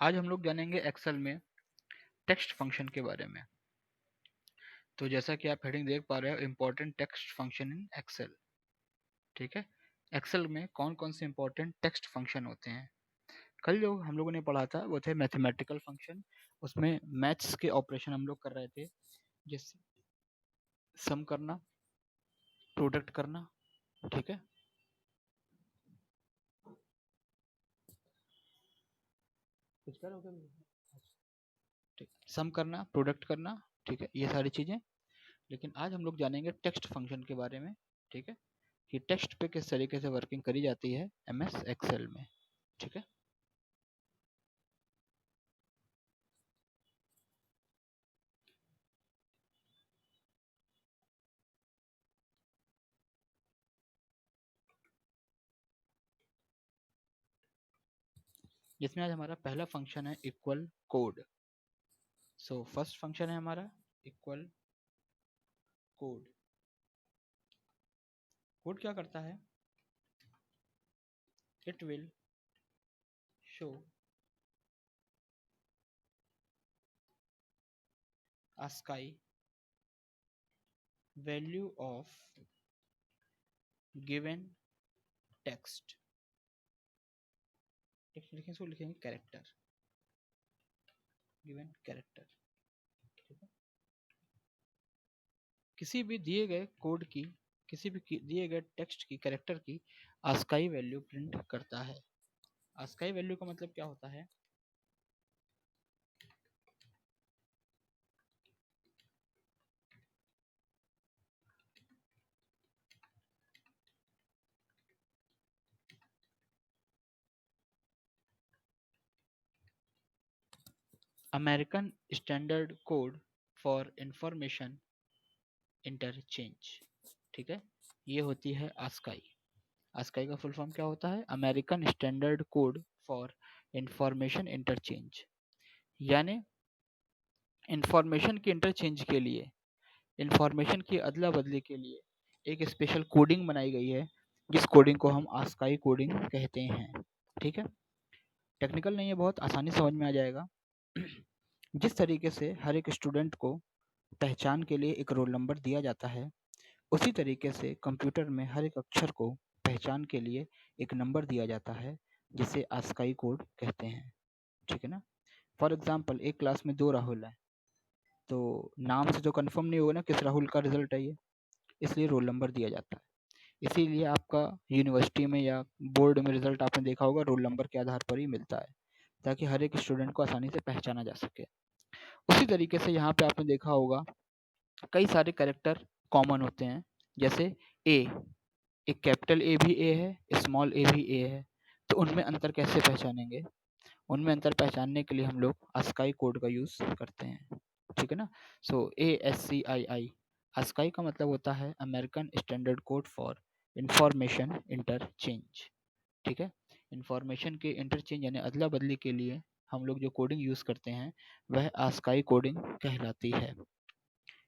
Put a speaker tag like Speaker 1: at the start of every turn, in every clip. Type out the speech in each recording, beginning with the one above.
Speaker 1: आज हम लोग जानेंगे एक्सेल में टेक्स्ट फंक्शन के बारे में। तो जैसा कि आप हेडिंग देख पा रहे हो, important text function in Excel. ठीक है, एक्सेल में कौन कौन से इंपॉर्टेंट टेक्स्ट फंक्शन होते हैं। कल जो हम लोगों ने पढ़ा था वो थे मैथमेटिकल फंक्शन। उसमें मैथ्स के ऑपरेशन हम लोग कर रहे थे, जैसे सम करना, प्रोडक्ट करना। ठीक है, कुछ करोगे, ठीक, सम करना, प्रोडक्ट करना। ठीक है, ये सारी चीजें। लेकिन आज हम लोग जानेंगे टेक्स्ट फंक्शन के बारे में। ठीक है, कि टेक्स्ट पे किस तरीके से वर्किंग करी जाती है एमएस एक्सेल में। ठीक है, जिसमें आज हमारा पहला फंक्शन है equal code. So first function है हमारा इक्वल कोड। कोड क्या करता है? It will show ASCII value of given text. Text लिखेंगे, इसको लिखेंगे कैरेक्टर, गिवन कैरेक्टर। ठीक है, किसी भी दिए गए कोड की, किसी भी दिए गए टेक्स्ट की, कैरेक्टर की ASCII वैल्यू प्रिंट करता है। ASCII वैल्यू का मतलब क्या होता है? American standard code for information interchange. ठीक है, ये होती है ASCII। ASCII का फुल फॉर्म क्या होता है? American standard code for information interchange. यानी इंफॉर्मेशन के इंटरचेंज के लिए, इंफॉर्मेशन की अदला बदली के लिए एक स्पेशल कोडिंग बनाई गई है, जिस कोडिंग को हम ASCII कोडिंग कहते हैं। ठीक है, टेक्निकल नहीं है, बहुत आसानी समझ में आ जाएगा। जिस तरीके से हर एक स्टूडेंट को पहचान के लिए एक रोल नंबर दिया जाता है, उसी तरीके से कंप्यूटर में हर एक अक्षर को पहचान के लिए एक नंबर दिया जाता है, जिसे ASCII कोड कहते हैं। ठीक है ना? फॉर एग्जाम्पल, एक क्लास में 2 राहुल हैं, तो नाम से तो कंफर्म नहीं होगा ना किस राहुल का रिजल्ट है ये, इसलिए रोल नंबर दिया जाता है। इसीलिए आपका यूनिवर्सिटी में या बोर्ड में रिजल्ट आपने देखा होगा, रोल नंबर के आधार पर ही मिलता है, ताकि हर एक स्टूडेंट को आसानी से पहचाना जा सके। उसी तरीके से यहाँ पे आपने देखा होगा कई सारे कैरेक्टर कॉमन होते हैं, जैसे ए, एक कैपिटल ए भी ए है, स्मॉल ए भी ए है। तो उनमें अंतर कैसे पहचानेंगे? उनमें अंतर पहचानने के लिए हम लोग ASCII कोड का यूज़ करते हैं। ठीक है ना? सो ASCII, ASCII का मतलब होता है American standard code for information interchange. ठीक है, इंफॉर्मेशन के इंटरचेंज यानी अदला बदली के लिए हम लोग जो कोडिंग यूज़ करते हैं वह ASCII कोडिंग कहलाती है।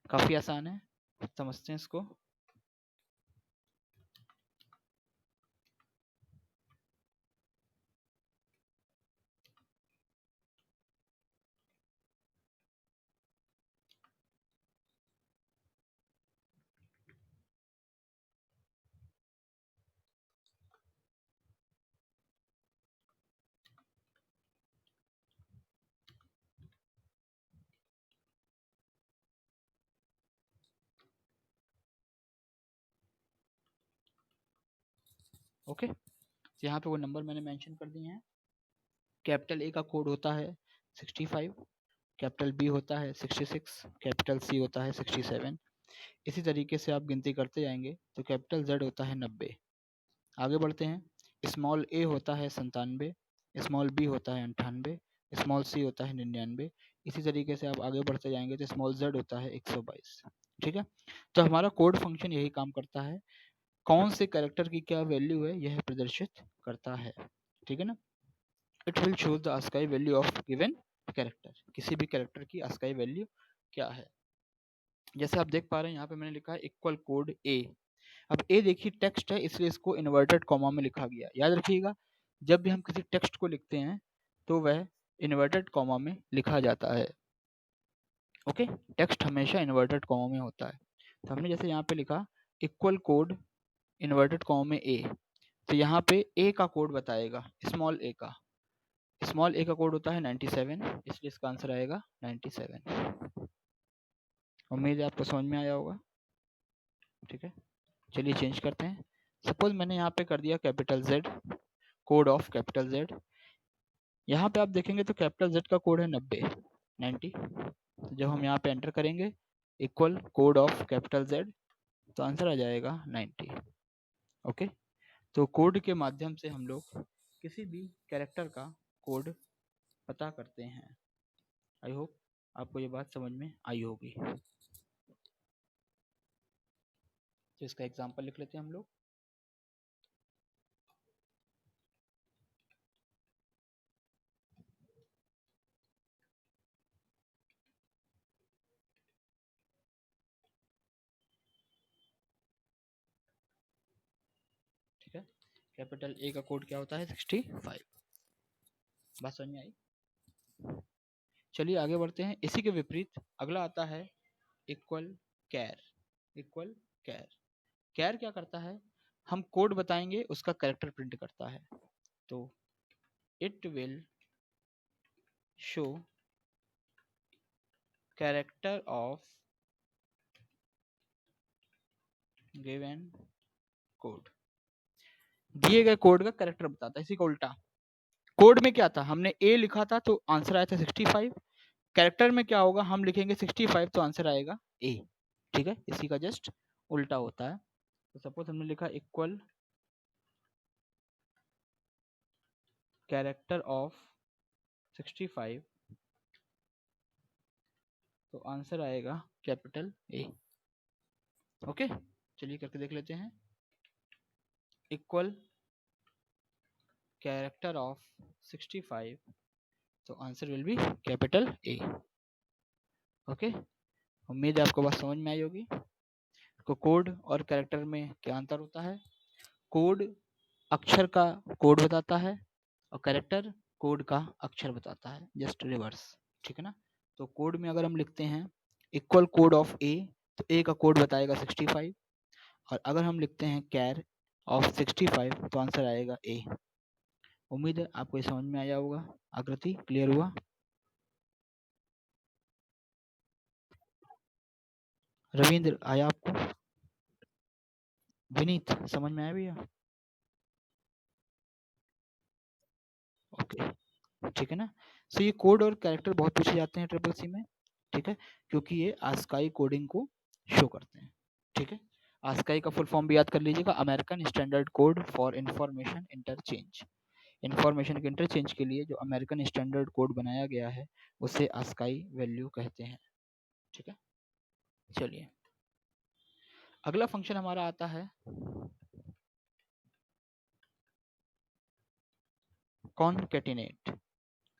Speaker 1: काफ़ी आसान है, समझते हैं इसको। ओके, तो यहाँ पे वो नंबर मैंने मेंशन कर दिए हैं। कैपिटल ए का कोड होता है 65, कैपिटल बी होता है 66, कैपिटल सी होता है 67। इसी तरीके से आप गिनती करते जाएंगे तो कैपिटल जेड होता है 90। आगे बढ़ते हैं, स्मॉल ए होता है 97, स्मॉल बी होता है 98, स्मॉल सी होता है 99। इसी तरीके से आप आगे बढ़ते जाएंगे तो स्मॉल जेड होता है 122। ठीक है, तो हमारा कोड फंक्शन यही काम करता है, कौन से कैरेक्टर की क्या वैल्यू है यह प्रदर्शित करता है। ठीक है ना? It will show the ASCII value of given character, किसी भी कैरेक्टर की ASCII वैल्यू क्या है। जैसे आप देख पा रहे हैं यहाँ पे मैंने लिखा है इक्वल कोड ए। अब ए देखिए टेक्स्ट है, इसलिए इसको इन्वर्टेड कॉमा में लिखा गया। याद रखिएगा, जब भी हम किसी टेक्स्ट को लिखते हैं तो वह इन्वर्टेड कॉमा में लिखा जाता है। ओके, टेक्स्ट हमेशा इन्वर्टेड कॉमा में होता है। तो हमने जैसे यहाँ पे लिखा इक्वल कोड इन्वर्टेड कॉमा में ए, तो यहाँ पे ए का कोड बताएगा, स्मॉल ए का। स्मॉल ए का कोड होता है 97, इसलिए इसका आंसर आएगा 97। उम्मीद है आपको समझ में आया होगा। ठीक है, चलिए चेंज करते हैं। सपोज मैंने यहाँ पे कर दिया capital Z, code of capital Z। यहाँ पे आप देखेंगे तो कैपिटल Z का कोड है 90। तो जब हम यहाँ पे एंटर करेंगे equal code of capital Z, तो आंसर आ जाएगा 90। ओके, तो कोड के माध्यम से हम लोग किसी भी कैरेक्टर का कोड पता करते हैं। आई होप आपको ये बात समझ में आई होगी। तो इसका एग्जांपल लिख लेते हैं हम लोग। ठीक है, कैपिटल ए का कोड क्या होता है 65। बात समझ में आई। चलिए आगे बढ़ते हैं। इसी के विपरीत अगला आता है इक्वल कैर। इक्वल कैर, कैर क्या करता है, हम कोड बताएंगे उसका कैरेक्टर प्रिंट करता है। तो it will show character of given code, दिए गए कोड का कैरेक्टर बताता है। इसी का उल्टा, कोड में क्या था, हमने ए लिखा था तो आंसर आया था 65। कैरेक्टर में क्या होगा, हम लिखेंगे 65 तो आंसर आएगा ए। ठीक है, इसी का जस्ट उल्टा होता है। तो सपोज हमने लिखा इक्वल कैरेक्टर ऑफ 65, तो आंसर आएगा कैपिटल ए। ओके, चलिए करके देख लेते हैं। इक्वल कैरेक्टर ऑफ 65, तो answer will B capital A. Okay, उम्मीद है आपको बात समझ में आई होगी। तो कोड और कैरेक्टर में क्या अंतर होता है, कोड अक्षर का कोड बताता है और कैरेक्टर कोड का अक्षर बताता है, जस्ट रिवर्स। ठीक है ना। तो कोड में अगर हम लिखते हैं इक्वल कोड ऑफ ए, तो ए का कोड बताएगा 65, और अगर हम लिखते हैं कैर ऑफ 65 तो आंसर आएगा ए। उम्मीद है आपको ये समझ में आया होगा। आकृति क्लियर हुआ। रविंद्र आया आपको, विनीत समझ में आया भैया। ओके, ठीक है ना। सो ये कोड और कैरेक्टर बहुत पूछे जाते हैं ट्रिपल सी में। ठीक है, क्योंकि ये आस्काई कोडिंग को शो करते हैं। ठीक है, आस्काई का फुल फॉर्म भी याद कर लीजिएगा, American standard code for information interchange. Information के इंटरचेंज के लिए जो अमेरिकन स्टैंडर्ड कोड बनाया गया है उसे आस्काई वैल्यू कहते हैं। ठीक है, चलिए अगला फंक्शन हमारा आता है कॉनकैटिनेट।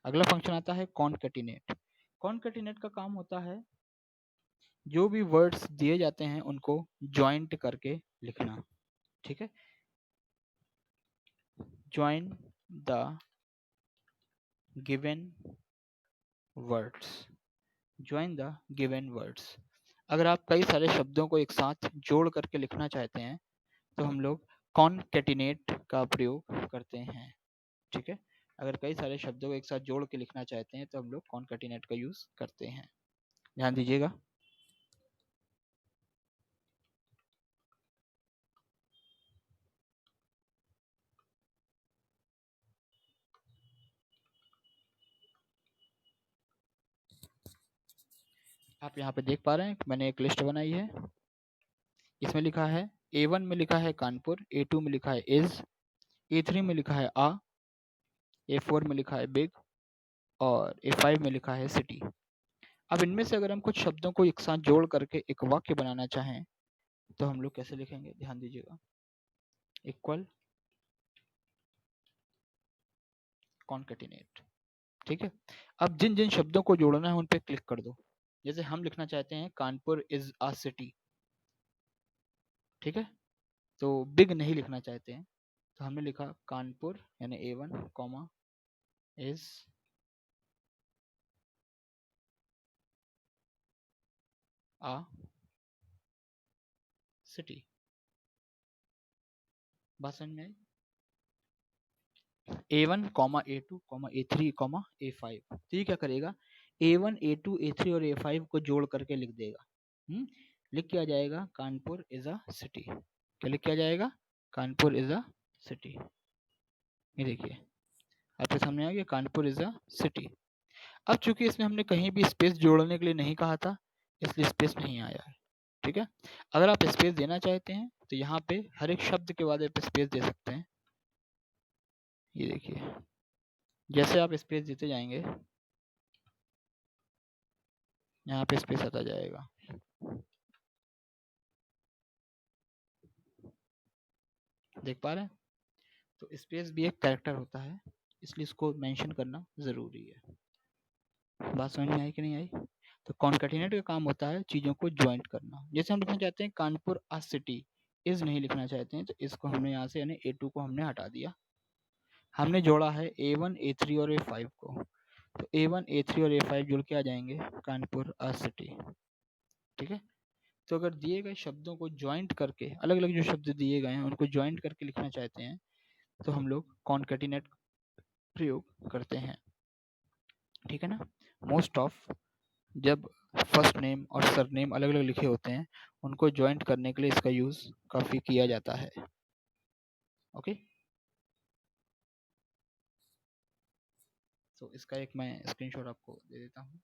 Speaker 1: अगला फंक्शन आता है कॉनकैटिनेट। कॉनकैटिनेट का काम होता है जो भी वर्ड्स दिए जाते हैं उनको ज्वाइंट करके लिखना। ठीक है, join the given words. Join the given words, अगर आप कई सारे शब्दों को एक साथ जोड़ करके लिखना चाहते हैं तो हम लोग कॉनकैटिनेट का प्रयोग करते हैं। ठीक है, अगर कई सारे शब्दों को एक साथ जोड़ के लिखना चाहते हैं तो हम लोग कॉनकैटिनेट का यूज करते हैं। ध्यान दीजिएगा। आप यहाँ पे देख पा रहे हैं मैंने एक लिस्ट बनाई है। इसमें लिखा है A1 में लिखा है कानपुर, A2 में लिखा है इज, A3 में लिखा है आ, A4 में लिखा है बिग और A5 में लिखा है सिटी। अब इनमें से अगर हम कुछ शब्दों को एक साथ जोड़ करके एक वाक्य बनाना चाहें तो हम लोग कैसे लिखेंगे, ध्यान दीजिएगा। Equal concatenate. ठीक है, अब जिन जिन शब्दों को जोड़ना है उन पे क्लिक कर दो। जैसे हम लिखना चाहते हैं कानपुर इज अ सिटी। ठीक है, तो बिग नहीं लिखना चाहते हैं तो हमने लिखा कानपुर यानी A1 comma is uh city. बात समझ में आई? A1, A2, A3, A5। तो ये क्या करेगा, A1, A2, A3 और A5 को जोड़ करके लिख देगा। लिख के आ जाएगा कानपुर इज अ सिटी। क्या लिख के आ जाएगा, कानपुर इज अ सिटी। ये देखिए आपके सामने आ गया, कानपुर इज अ सिटी। अब चूंकि इसमें हमने कहीं भी स्पेस जोड़ने के लिए नहीं कहा था, इसलिए स्पेस नहीं आया है। ठीक है, अगर आप स्पेस देना चाहते हैं तो यहाँ पे हर एक शब्द के बाद आप स्पेस दे सकते हैं। ये देखिए जैसे आप स्पेस देते जाएंगे यहाँ पे स्पेस आता जाएगा। देख पा रहे हैं? तो स्पेस भी एक कैरेक्टर होता है, इसलिए इसको मेंशन करना जरूरी है। बात समझ में आई कि नहीं आई? तो कॉन्कैटिनेट का काम होता है चीजों को ज्वाइंट करना। जैसे हम लिखना चाहते हैं कानपुर अ सिटी, इज नहीं लिखना चाहते हैं तो इसको हमने यहाँ से यानी A2 को हमने हटा दिया। हमने जोड़ा है A1, A3 और A5 को, तो A1, A3 और A5 जुड़ के आ जाएंगे कानपुर अ सिटी। ठीक है, तो अगर दिए गए शब्दों को ज्वाइंट करके, अलग अलग जो शब्द दिए गए हैं उनको ज्वाइंट करके लिखना चाहते हैं तो हम लोग कॉन्कैटिनेट प्रयोग करते हैं। ठीक है ना। मोस्ट ऑफ जब फर्स्ट नेम और सरनेम अलग अलग लिखे होते हैं उनको ज्वाइंट करने के लिए इसका यूज काफी किया जाता है। ओके, तो इसका एक मैं स्क्रीनशॉट आपको दे देता हूँ।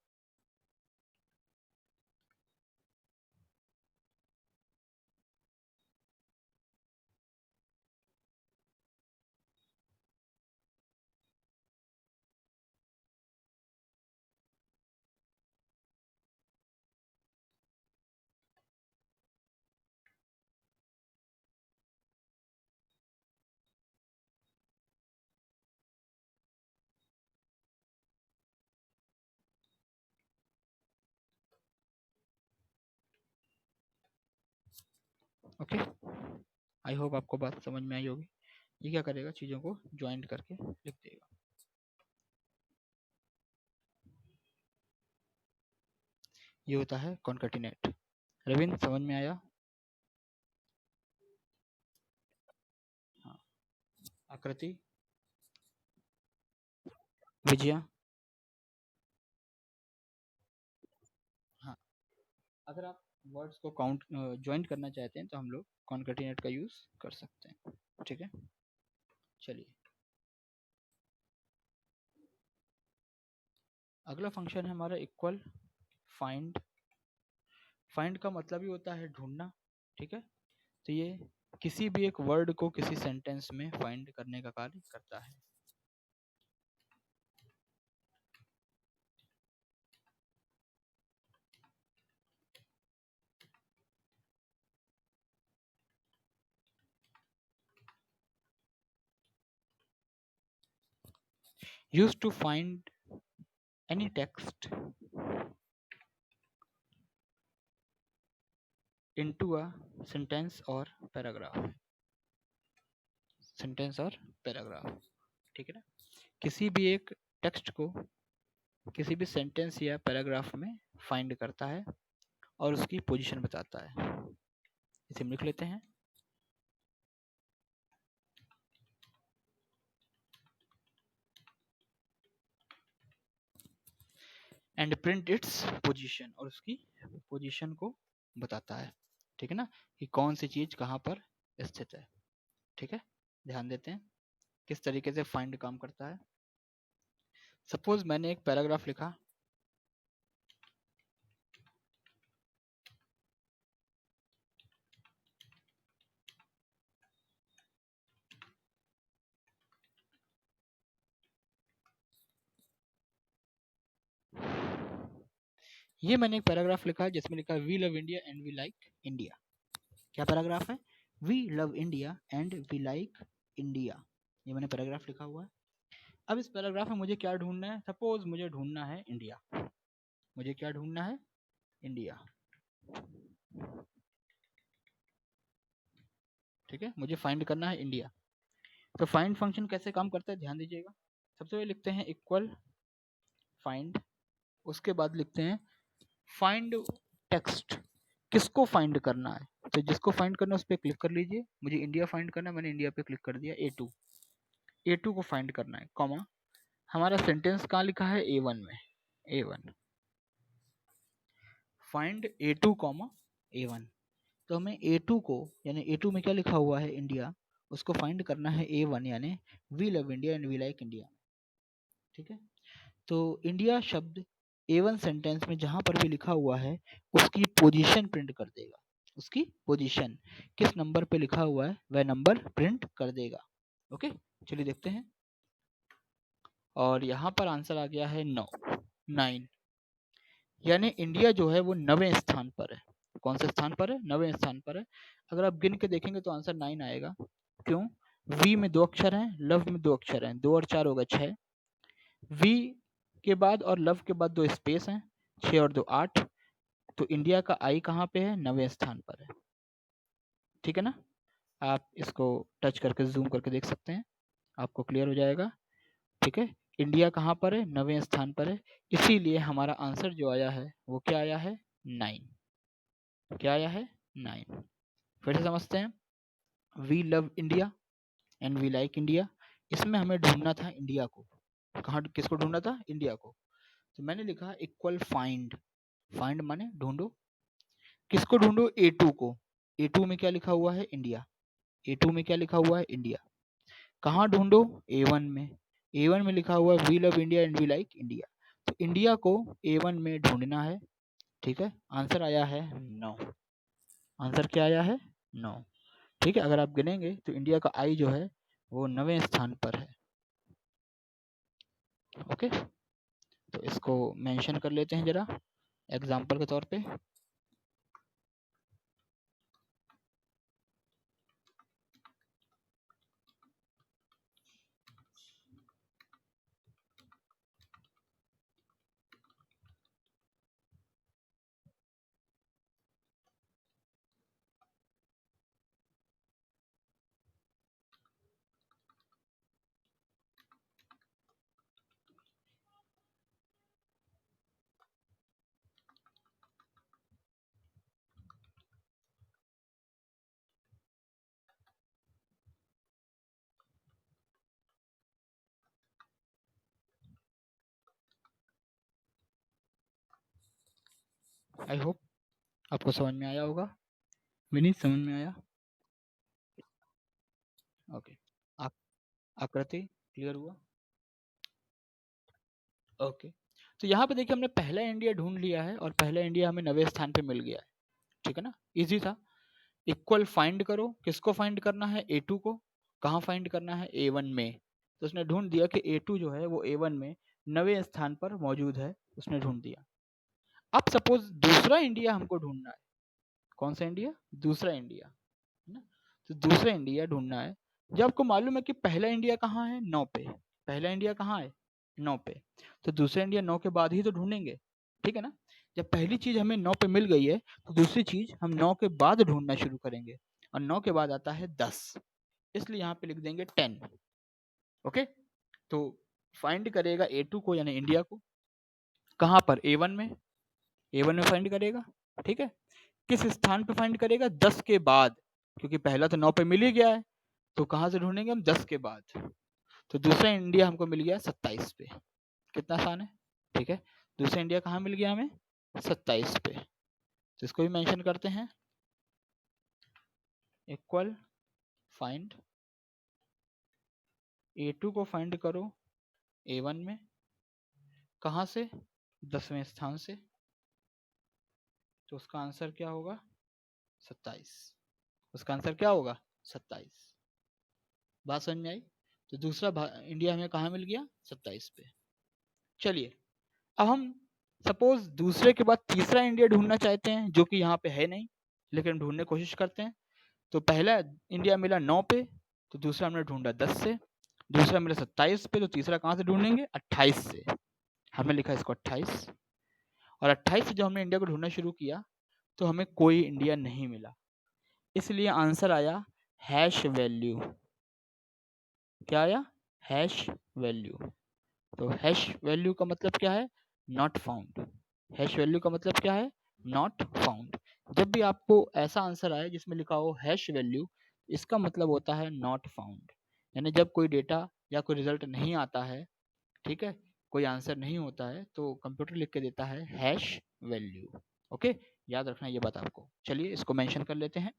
Speaker 1: ओके, आई होप आपको बात समझ में आई होगी। ये क्या करेगा, चीज़ों को ज्वाइंट करके लिख देगा। ये होता है कॉन्कैटिनेट। रविंद्र समझ में आया? हाँ, आकृति, विजया। हाँ, अगर आप वर्ड्स को काउंट ज्वाइंट करना चाहते हैं तो हम लोग कॉन्कैटिनेट का यूज कर सकते हैं। ठीक है, चलिए अगला फंक्शन है हमारा इक्वल फाइंड। फाइंड का मतलब ही होता है ढूंढना। ठीक है, तो ये किसी भी एक वर्ड को किसी सेंटेंस में फाइंड करने का कार्य करता है। Use to find any text into a sentence और पैराग्राफ। सेंटेंस और पैराग्राफ, ठीक है ना। किसी भी एक टेक्स्ट को किसी भी सेंटेंस या पैराग्राफ में फाइंड करता है और उसकी पोजीशन बताता है। इसे हम लिख लेते हैं। एंड प्रिंट इट्स पोजीशन, और उसकी पोजीशन को बताता है। ठीक है ना, कि कौन सी चीज कहाँ पर स्थित है। ठीक है, ध्यान देते हैं किस तरीके से फाइंड काम करता है। सपोज मैंने एक पैराग्राफ लिखा, ये मैंने एक पैराग्राफ लिखा है जिसमें लिखा है we love India and we like India. क्या पैराग्राफ है? We love India and we like India. ये मैंने पैराग्राफ लिखा हुआ है। अब इस पैराग्राफ में मुझे क्या ढूंढना है? सपोज मुझे ढूंढना है इंडिया। मुझे क्या ढूंढना है? इंडिया। ठीक है, मुझे फाइंड करना है इंडिया। तो फाइंड फंक्शन कैसे काम करता है ध्यान दीजिएगा। सबसे पहले लिखते हैं इक्वल फाइंड, उसके बाद लिखते हैं फाइंड टेक्स्ट। किसको फाइंड करना है, तो जिसको फाइंड करना है उस पर क्लिक कर लीजिए। मुझे इंडिया फाइंड करना है, मैंने इंडिया पे क्लिक कर दिया। A2 को फाइंड करना है, कॉमा हमारा सेंटेंस कहाँ लिखा है, A1 में। A1 find A2 comma A1, तो हमें A2 को, यानी A2 में क्या लिखा हुआ है, इंडिया, उसको फाइंड करना है A1 यानी we love India and we like India. ठीक है, तो इंडिया शब्द A1 सेंटेंस में जहां पर भी लिखा हुआ है उसकी पोजीशन प्रिंट कर देगा। उसकी पोजीशन किस नंबर पे लिखा हुआ है वह नंबर प्रिंट कर देगा। ओके, चलिए देखते हैं। और यहाँ पर आंसर आ गया है 9, यानी इंडिया जो है वो 9वें स्थान पर है। कौन से स्थान पर है, 9वें स्थान पर है। अगर आप गिन के देखेंगे तो आंसर 9 आएगा। क्यों, वी में 2 अक्षर हैं, लव में 2 अक्षर हैं, 2 और 4 होगा 6। वी के बाद और लव के बाद 2 स्पेस हैं, 6 और 2 8। तो इंडिया का आई कहाँ पे है, 9वें स्थान पर है। ठीक है ना, आप इसको टच करके जूम करके देख सकते हैं, आपको क्लियर हो जाएगा। ठीक है, इंडिया कहाँ पर है, 9वें स्थान पर है, इसीलिए हमारा आंसर जो आया है वो क्या आया है, 9। क्या आया है, 9। फिर से समझते हैं, we love India and we like India, इसमें हमें ढूंढना था इंडिया को। कहाँ, किसको ढूंढना था, इंडिया को। तो मैंने लिखा इक्वल फाइंड, फाइंड माने ढूंढो, किसको ढूंढो, A2 को। A2 में क्या लिखा हुआ है, इंडिया। A2 में क्या लिखा हुआ है, इंडिया। कहाँ ढूंढो, A1 में। A1 में लिखा हुआ है we love India and we like India, तो इंडिया को A1 में ढूंढना है। ठीक है, आंसर आया है 9। आंसर क्या आया है, 9। ठीक है, अगर आप गिनेंगे तो इंडिया का आई जो है वो 9वें स्थान पर है। ओके, तो इसको मेंशन कर लेते हैं जरा एग्जाम्पल के तौर पे। आई होप आपको समझ में आया होगा। विनीत, समझ में आया? ओके, आकृति क्लियर हुआ? ओके, तो यहाँ पे देखिए हमने पहला इंडिया ढूंढ लिया है और पहला इंडिया हमें 9वें स्थान पे मिल गया है। ठीक है ना, इजी था। इक्वल फाइंड करो, किसको फाइंड करना है, A2 को। कहाँ फाइंड करना है, A1 में। तो उसने ढूंढ दिया कि A2 जो है वो A1 में 9वें स्थान पर मौजूद है, उसने ढूंढ दिया। अब सपोज दूसरा इंडिया हमको ढूंढना है। कौन सा इंडिया, दूसरा इंडिया, है ना। तो दूसरा इंडिया ढूंढना है, जब आपको मालूम है कि पहला इंडिया कहाँ है, 9 पे। पहला इंडिया कहाँ है, 9 पे। तो दूसरा इंडिया 9 के बाद ही तो ढूंढेंगे। ठीक है ना, जब पहली चीज हमें 9 पे मिल गई है तो दूसरी चीज हम 9 के बाद ढूंढना शुरू करेंगे, और 9 के बाद आता है 10, इसलिए यहाँ पे लिख देंगे 10। ओके, तो फाइंड करेगा A2 को यानी इंडिया को, कहाँ पर, A1 में। A1 में फाइंड करेगा। ठीक है, किस स्थान पे फाइंड करेगा, 10 के बाद, क्योंकि पहला तो 9 पे मिल ही गया है, तो कहाँ से ढूंढेंगे हम, 10 के बाद। तो दूसरा इंडिया हमको मिल गया 27 पे। कितना आसान है। ठीक है, दूसरा इंडिया कहाँ मिल गया हमें, 27 पे। तो इसको भी मेंशन करते हैं, इक्वल फाइंड A2 को फाइंड करो A1 में, कहाँ से, 10वें स्थान से। तो उसका आंसर क्या होगा, 27। उसका आंसर क्या होगा, 27। बात समझ में आई। तो दूसरा इंडिया हमें कहाँ मिल गया, 27 पे। चलिए, अब हम सपोज दूसरे के बाद तीसरा इंडिया ढूंढना चाहते हैं, जो कि यहाँ पे है नहीं, लेकिन ढूंढने की कोशिश करते हैं। तो पहला इंडिया मिला 9 पे, तो दूसरा हमने ढूंढा 10 से, दूसरा मिला 27 पे, तो तीसरा कहाँ से ढूंढेंगे, 28 से। हमने लिखा इसको 28, और 28 से जब हमने इंडिया को ढूंढना शुरू किया तो हमें कोई इंडिया नहीं मिला, इसलिए आंसर आया हैश वैल्यू। क्या आया, हैश वैल्यू। तो हैश वैल्यू का मतलब क्या है, नॉट फाउंड। हैश वैल्यू का मतलब क्या है, नॉट फाउंड। जब भी आपको ऐसा आंसर आए जिसमें लिखा हो हैश वैल्यू, इसका मतलब होता है नॉट फाउंड। यानी जब कोई डेटा या कोई रिजल्ट नहीं आता है, ठीक है, कोई आंसर नहीं होता है, तो कंप्यूटर लिख के देता है हैश वैल्यू। ओके, याद रखना ये बात आपको। चलिए इसको मेंशन कर लेते हैं।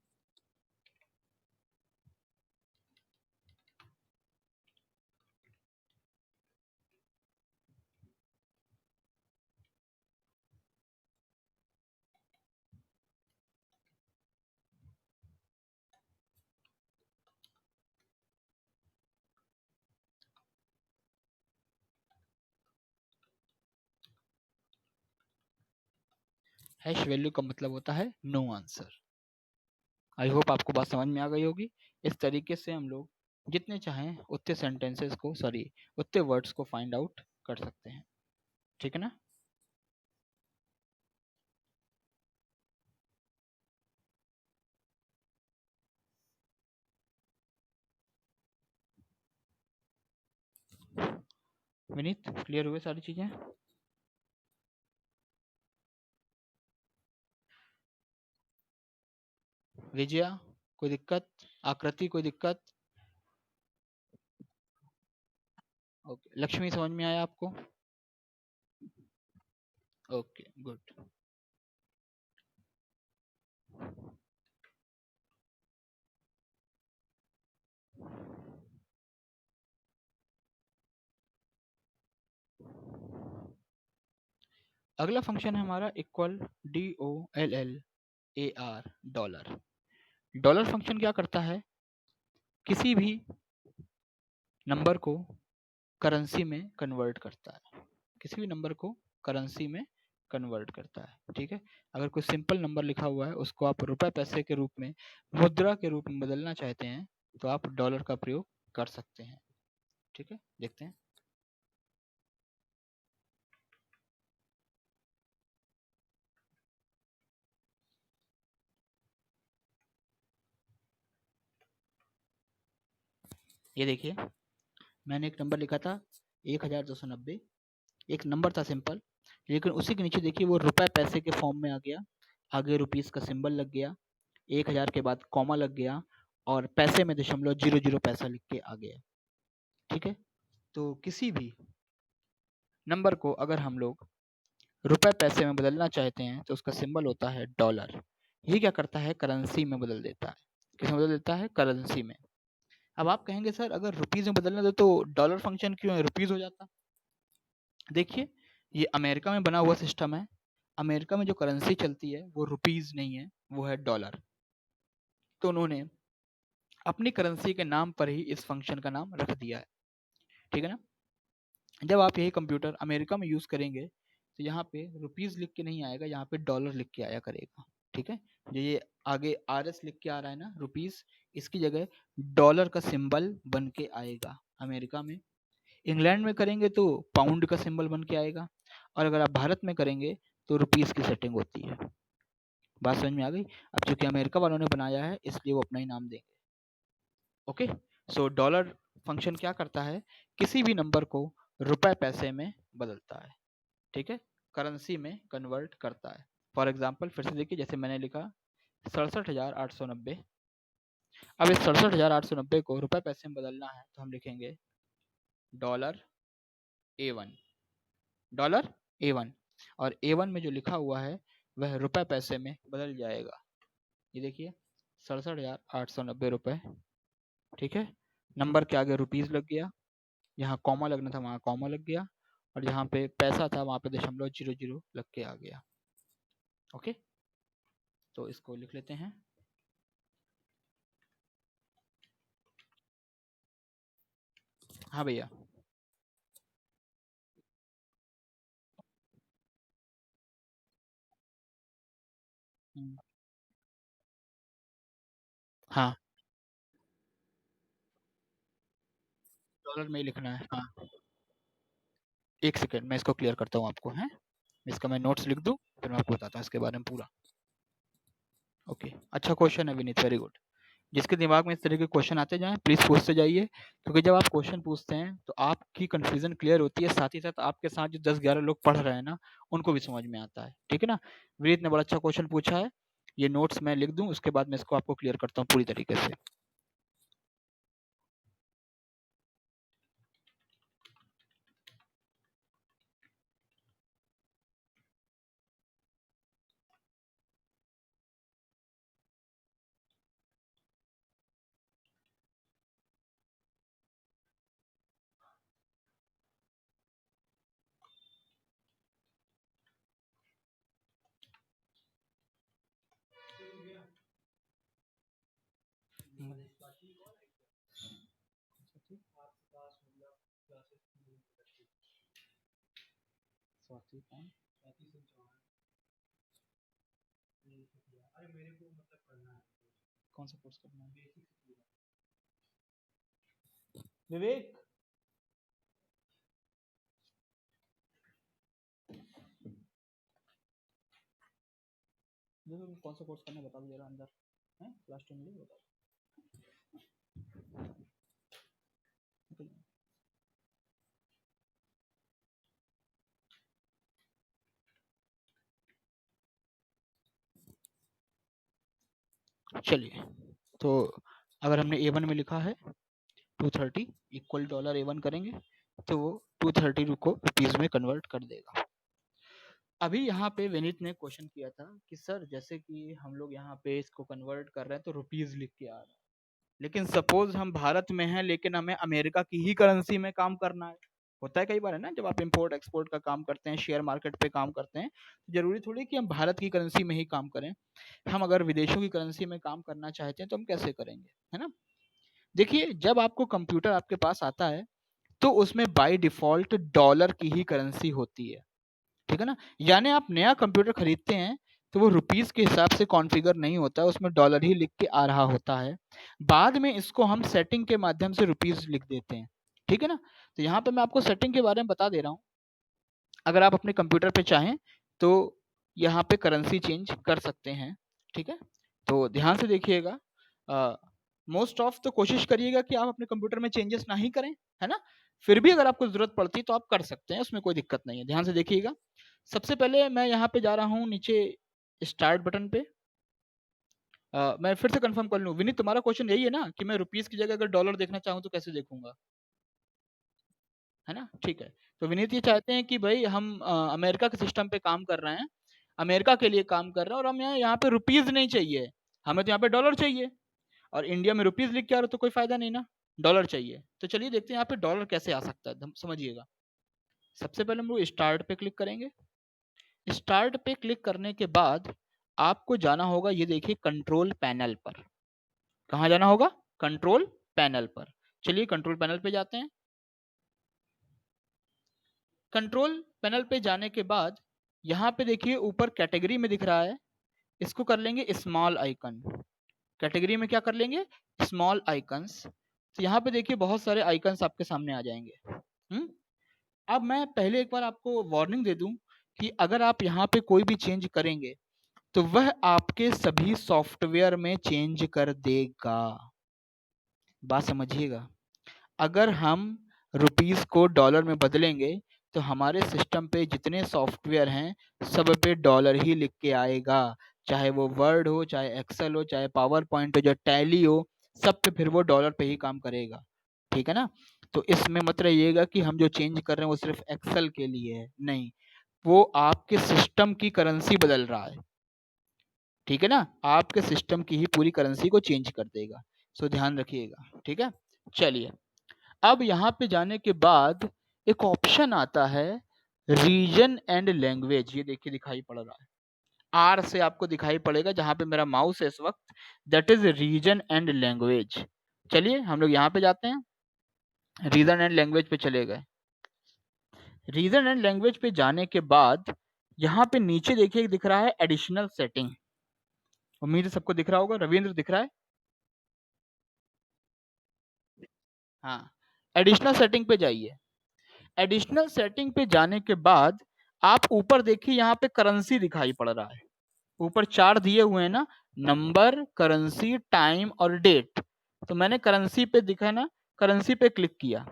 Speaker 1: हैश वैल्यू का मतलब होता है नो आंसर। आई होप आपको बात समझ में आ गई होगी। इस तरीके से हम लोग जितने चाहें उतने सेंटेंसेस को, सॉरी, उतने वर्ड्स को फाइंड आउट कर सकते हैं। ठीक है ना? विनीत, क्लियर हुए सारी चीजें? विजया, कोई दिक्कत? आकृति, कोई दिक्कत? ओके, लक्ष्मी, समझ में आया आपको? Okay, good. अगला फंक्शन है हमारा equal, DOLLAR, dollar. Dollar function क्या करता है? किसी भी नंबर को करेंसी में कन्वर्ट करता है। किसी भी नंबर को करेंसी में कन्वर्ट करता है। ठीक है, अगर कोई सिंपल नंबर लिखा हुआ है उसको आप रुपए पैसे के रूप में, मुद्रा के रूप में बदलना चाहते हैं, तो आप डॉलर का प्रयोग कर सकते हैं। ठीक है, देखते हैं। ये देखिए, मैंने एक नंबर लिखा था 1290। एक नंबर था सिंपल, लेकिन उसी के नीचे देखिए वो रुपए पैसे के फॉर्म में आ गया। आगे रुपीस का सिंबल लग गया, 1000 के बाद कॉमा लग गया, और पैसे में दशमलव 00 पैसा लिख के आ गया। ठीक है, तो किसी भी नंबर को अगर हम लोग रुपए पैसे में बदलना चाहते हैं तो उसका सिंबल होता है डॉलर। ये क्या करता है? करेंसी में बदल देता है। किसमें बदल देता है? करेंसी में। अब आप कहेंगे सर अगर रुपीज में बदलना था तो डॉलर फंक्शन क्यों है, रुपीज हो जाता। देखिए, ये अमेरिका में बना हुआ सिस्टम है। अमेरिका में जो करेंसी चलती है वो रुपीज नहीं है, वो है डॉलर। तो उन्होंने अपनी करेंसी के नाम पर ही इस फंक्शन का नाम रख दिया है। ठीक है ना? जब आप यही कंप्यूटर अमेरिका में यूज करेंगे तो यहाँ पे रुपीज लिख के नहीं आएगा, यहाँ पे डॉलर लिख के आया करेगा। ठीक है, जो ये आगे RS लिख के आ रहा है ना, रुपीज, इसकी जगह डॉलर का सिंबल बन के आएगा अमेरिका में। इंग्लैंड में करेंगे तो पाउंड का सिंबल बन के आएगा, और अगर आप भारत में करेंगे तो रुपीस की सेटिंग होती है। बात समझ में आ गई? अब चूंकि अमेरिका वालों ने बनाया है इसलिए वो अपना ही नाम देंगे। ओके, सो डॉलर फंक्शन क्या करता है? किसी भी नंबर को रुपए पैसे में बदलता है। ठीक है, करेंसी में कन्वर्ट करता है। फॉर एग्जाम्पल फिर से देखिए, जैसे मैंने लिखा 67,890। अब इस 67,890 को रुपए पैसे में बदलना है तो हम लिखेंगे $A1, $A1, और A1 में जो लिखा हुआ है वह रुपए पैसे में बदल जाएगा। ये देखिए, 67,890 रुपए। ठीक है, नंबर के आगे रुपीज लग गया, यहाँ कॉमा लगना था वहाँ कॉमा लग गया, और जहाँ पे पैसा था वहाँ पे दशमलव 00 लग के आ गया। ओके, तो इसको लिख लेते हैं। हाँ भैया। हाँ, डॉलर में ही लिखना है, हाँ। एक सेकेंड, मैं इसको क्लियर करता हूँ आपको, है। इसका मैं नोट्स लिख दूँ, फिर मैं आपको बताता हूँ इसके बारे में पूरा। ओके, अच्छा क्वेश्चन है विनीत, वेरी गुड। जिसके दिमाग में इस तरह के क्वेश्चन आते जाएं प्लीज़ पूछते जाइए, क्योंकि जब आप क्वेश्चन पूछते हैं तो आपकी कन्फ्यूज़न क्लियर होती है, साथ ही साथ आपके साथ जो 10-11 लोग पढ़ रहे हैं ना, उनको भी समझ में आता है। ठीक है ना? विनीत ने बड़ा अच्छा क्वेश्चन पूछा है, ये नोट्स मैं लिख दूँ, उसके बाद मैं इसको आपको क्लियर करता हूँ पूरी तरीके से। कौन सा कोर्स करना है? विवेक, देखो कौन सा कोर्स करना है, बता दो जरा अंदर है, क्लास 10 में बताओ। चलिए, तो अगर हमने A1 में लिखा है 230 इक्वल डॉलर A1 करेंगे तो वो 230 को रुपीज़ में कन्वर्ट कर देगा। अभी यहाँ पे विनीत ने क्वेश्चन किया था कि सर जैसे कि हम लोग यहाँ पे इसको कन्वर्ट कर रहे हैं तो रुपीज़ लिख के आ रहा है, लेकिन सपोज हम भारत में हैं लेकिन हमें अमेरिका की ही करेंसी में काम करना है। होता है कई बार, है ना, जब आप इंपोर्ट एक्सपोर्ट का काम करते हैं, शेयर मार्केट पे काम करते हैं, तो जरूरी थोड़ी कि हम भारत की करेंसी में ही काम करें। हम अगर विदेशों की करेंसी में काम करना चाहते हैं तो हम कैसे करेंगे, है ना? देखिए, जब आपको कंप्यूटर आपके पास आता है तो उसमें बाय डिफॉल्ट डॉलर की ही करेंसी होती है। ठीक है ना? यानी आप नया कंप्यूटर खरीदते हैं तो वो रुपीस के हिसाब से कॉन्फ़िगर नहीं होता है, उसमें डॉलर ही लिख के आ रहा होता है। बाद में इसको हम सेटिंग के माध्यम से रुपीस लिख देते हैं। ठीक है ना? तो यहाँ पे मैं आपको सेटिंग के बारे में बता दे रहा हूँ। अगर आप अपने कंप्यूटर पे चाहें तो यहाँ पे करेंसी चेंज कर सकते हैं। ठीक है? तो ध्यान से देखिएगा। मोस्ट ऑफ तो कोशिश करिएगा कि आप अपने कंप्यूटर में चेंजेस ना ही करें, है ना? फिर भी अगर आपको ज़रूरत पड़ती है तो आप कर सकते हैं, उसमें कोई दिक्कत नहीं है। ध्यान से देखिएगा। सबसे पहले मैं यहाँ पे जा रहा हूँ नीचे स्टार्ट बटन पे। मैं फिर से कंफर्म कर लूँ, विनीत तुम्हारा क्वेश्चन यही है ना कि मैं रुपीस की जगह अगर डॉलर देखना चाहूँ तो कैसे देखूंगा, है ना? ठीक है। तो विनीत ये चाहते हैं कि भाई हम अमेरिका के सिस्टम पे काम कर रहे हैं, अमेरिका के लिए काम कर रहे हैं और हमें यहाँ पे रुपीस नहीं चाहिए, हमें तो यहाँ पे डॉलर चाहिए। और इंडिया में रुपीस लिख के आ रहा तो कोई फायदा नहीं ना, डॉलर चाहिए। तो चलिए देखते हैं यहाँ पे डॉलर कैसे आ सकता है, समझिएगा। सबसे पहले हम लोग स्टार्ट पे क्लिक करेंगे। स्टार्ट पे क्लिक करने के बाद आपको जाना होगा, ये देखिए, कंट्रोल पैनल पर। कहाँ जाना होगा? कंट्रोल पैनल पर। चलिए कंट्रोल पैनल पे जाते हैं। कंट्रोल पैनल पे जाने के बाद यहाँ पे देखिए ऊपर कैटेगरी में दिख रहा है, इसको कर लेंगे स्मॉल आइकन। कैटेगरी में क्या कर लेंगे? Small icons. तो यहाँ पे देखिए बहुत सारे आइकन्स आपके सामने आ जाएंगे। अब मैं पहले एक बार आपको वार्निंग दे दूं कि अगर आप यहाँ पे कोई भी चेंज करेंगे तो वह आपके सभी सॉफ्टवेयर में चेंज कर देगा। बात समझिएगा। अगर हम रुपीस को डॉलर में बदलेंगे तो हमारे सिस्टम पे जितने सॉफ्टवेयर हैं सब पे डॉलर ही लिख के आएगा, चाहे वो वर्ड हो, चाहे एक्सेल हो, चाहे पावर पॉइंट हो, जो टैली हो, सब पे फिर वो डॉलर पे ही काम करेगा। ठीक है ना? तो इसमें मत रहिएगा कि हम जो चेंज कर रहे हैं वो सिर्फ एक्सेल के लिए है, नहीं, वो आपके सिस्टम की करेंसी बदल रहा है। ठीक है ना? आपके सिस्टम की ही पूरी करेंसी को चेंज कर देगा। सो ध्यान रखिएगा। ठीक है? चलिए, अब यहाँ पे जाने के बाद एक ऑप्शन आता है रीजन एंड लैंग्वेज। ये देखिए दिखाई पड़ रहा है, आर से आपको दिखाई पड़ेगा जहां पे मेरा माउस है इस वक्त, that is region and language. चलिए हम लोग यहाँ पे जाते हैं, रीजन एंड लैंग्वेज पे चले गए। रीजन एंड लैंग्वेज पे जाने के बाद यहाँ पे नीचे देखिए दिख रहा है एडिशनल सेटिंग। उम्मीद है सबको दिख रहा होगा। रविंद्र दिख रहा है? हाँ, एडिशनल सेटिंग पे जाइए। एडिशनल सेटिंग पे जाने के बाद आप ऊपर देखिए यहाँ पे करेंसी दिखाई पड़ रहा है, ऊपर 4 दिए हुए हैं ना, नंबर, करेंसी, टाइम और डेट। तो मैंने करेंसी पे दिखा ना, करेंसी पे क्लिक किया।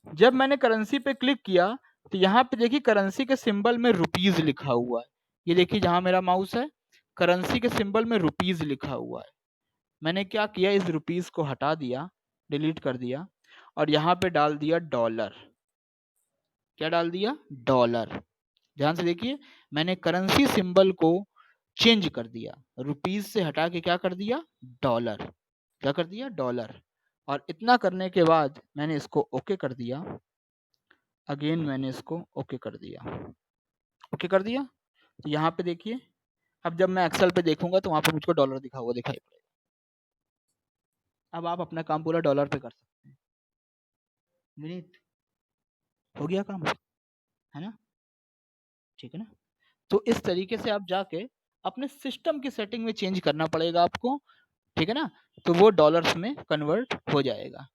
Speaker 1: जब मैंने करेंसी पे क्लिक किया तो यहाँ पे देखिए करेंसी के सिंबल में रुपीज लिखा हुआ है। ये देखिए जहां मेरा माउस है, करेंसी के सिंबल में रुपीज लिखा हुआ है। मैंने क्या किया, इस रुपीज को हटा दिया, डिलीट कर दिया और यहाँ पे डाल दिया डॉलर। क्या डाल दिया, डॉलर। ध्यान से देखिए, मैंने करेंसी सिंबल को चेंज कर दिया, रुपीज से हटा के क्या कर दिया, डॉलर। क्या कर दिया, डॉलर। और इतना करने के बाद मैंने इसको ओके कर दिया। अगेन मैंने इसको ओके कर दिया। ओके कर दिया। तो यहाँ पे देखिए, अब जब मैं एक्सेल पे देखूंगा तो वहां पे मुझको डॉलर दिखा हुआ दिखाई पड़ेगा। अब आप अपना काम पूरा डॉलर पे कर सकते हैं। विनीत, हो गया काम, है ना? ठीक है ना? तो इस तरीके से आप जाके अपने सिस्टम की सेटिंग में चेंज करना पड़ेगा आपको। ठीक है ना? तो वो डॉलर्स में कन्वर्ट हो जाएगा।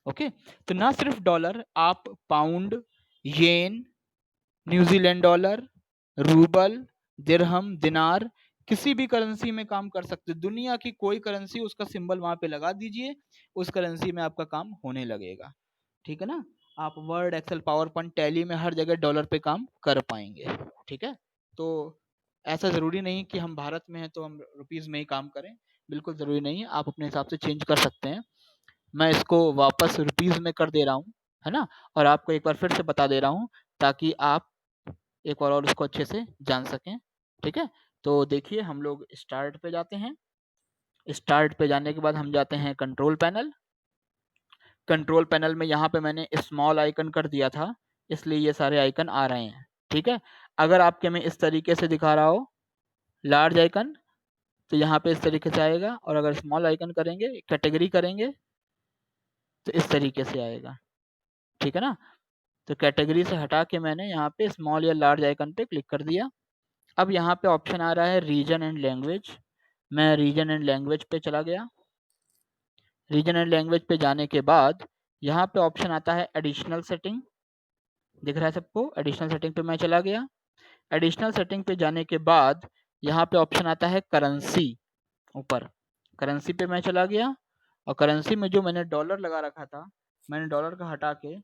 Speaker 1: ओके। तो ना सिर्फ डॉलर, आप पाउंड, येन, न्यूजीलैंड डॉलर, रूबल, दिरहम, दिनार, किसी भी करेंसी में काम कर सकते। दुनिया की कोई करेंसी, उसका सिंबल वहां पे लगा दीजिए, उस करेंसी में आपका काम होने लगेगा। ठीक है ना? आप Word, Excel, PowerPoint, Tally में हर जगह डॉलर पे काम कर पाएंगे। ठीक है? तो ऐसा ज़रूरी नहीं कि हम भारत में हैं तो हम रुपीज़ में ही काम करें। बिल्कुल ज़रूरी नहीं है, आप अपने हिसाब से चेंज कर सकते हैं। मैं इसको वापस रुपीज़ में कर दे रहा हूँ, है ना? और आपको एक बार फिर से बता दे रहा हूँ ताकि आप एक बार और उसको अच्छे से जान सकें। ठीक है? तो देखिए हम लोग स्टार्ट पे जाते हैं। स्टार्ट पे जाने के बाद हम जाते हैं कंट्रोल पैनल। कंट्रोल पैनल में यहाँ पे मैंने स्मॉल आइकन कर दिया था, इसलिए ये सारे आइकन आ रहे हैं। ठीक है? अगर आपके में इस तरीके से दिखा रहा हो लार्ज आइकन, तो यहाँ पे इस तरीके से आएगा। और अगर स्मॉल आइकन करेंगे, कैटेगरी करेंगे, तो इस तरीके से आएगा। ठीक है ना? तो कैटेगरी से हटा के मैंने यहाँ पे स्मॉल या लार्ज आइकन पे क्लिक कर दिया। अब यहाँ पे ऑप्शन आ रहा है रीजन एंड लैंग्वेज। मैं रीजन एंड लैंग्वेज पे चला गया। रीजन एंड लैंग्वेज पे जाने के बाद यहाँ पे ऑप्शन आता है एडिशनल सेटिंग। दिख रहा है सबको? एडिशनल सेटिंग पे मैं चला गया। एडिशनल सेटिंग पे जाने के बाद यहाँ पे ऑप्शन आता है करेंसी। ऊपर करेंसी पे मैं चला गया और करेंसी में जो मैंने डॉलर लगा रखा था, मैंने डॉलर का हटा के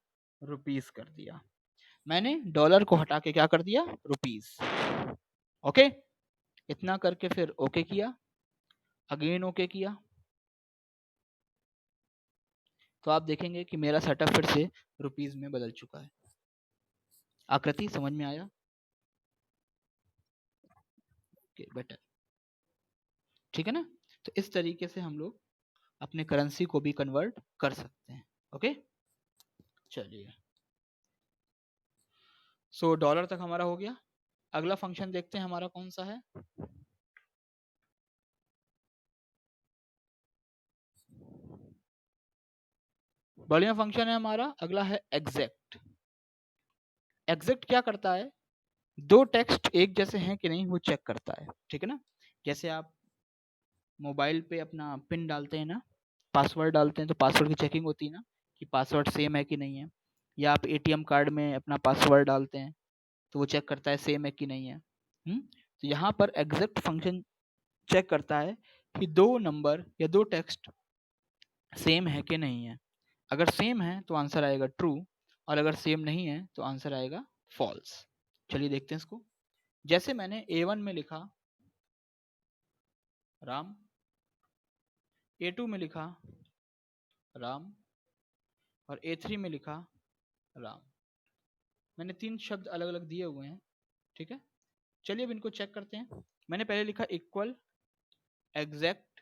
Speaker 1: रुपीस कर दिया। मैंने डॉलर को हटा के क्या कर दिया, रुपीस। ओके। इतना करके फिर ओके किया, अगेन ओके किया, तो आप देखेंगे कि मेरा सेटअप फिर से रुपीस में बदल चुका है। आकृति समझ में आया? Okay, better. ठीक है ना? तो इस तरीके से हम लोग अपने करेंसी को भी कन्वर्ट कर सकते हैं। ओके, चलिए। सो डॉलर तक हमारा हो गया। अगला फंक्शन देखते हैं हमारा कौन सा है। बढ़िया फंक्शन है हमारा। अगला है एग्जैक्ट। एग्जैक्ट क्या करता है, दो टेक्स्ट एक जैसे हैं कि नहीं वो चेक करता है। ठीक है ना? जैसे आप मोबाइल पे अपना पिन डालते हैं ना, पासवर्ड डालते हैं, तो पासवर्ड की चेकिंग होती है ना कि पासवर्ड सेम है कि नहीं है। या आप एटीएम कार्ड में अपना पासवर्ड डालते हैं तो वो चेक करता है सेम है कि नहीं है। तो यहाँ पर एग्जैक्ट फंक्शन चेक करता है कि दो नंबर या दो टेक्स्ट सेम है कि नहीं है। अगर सेम है तो आंसर आएगा ट्रू, और अगर सेम नहीं है तो आंसर आएगा फॉल्स। चलिए देखते हैं इसको। जैसे मैंने A1 में लिखा राम, A2 में लिखा राम और A3 में लिखा राम। मैंने तीन शब्द अलग अलग दिए हुए हैं। ठीक है? चलिए अब इनको चेक करते हैं। मैंने पहले लिखा equal exact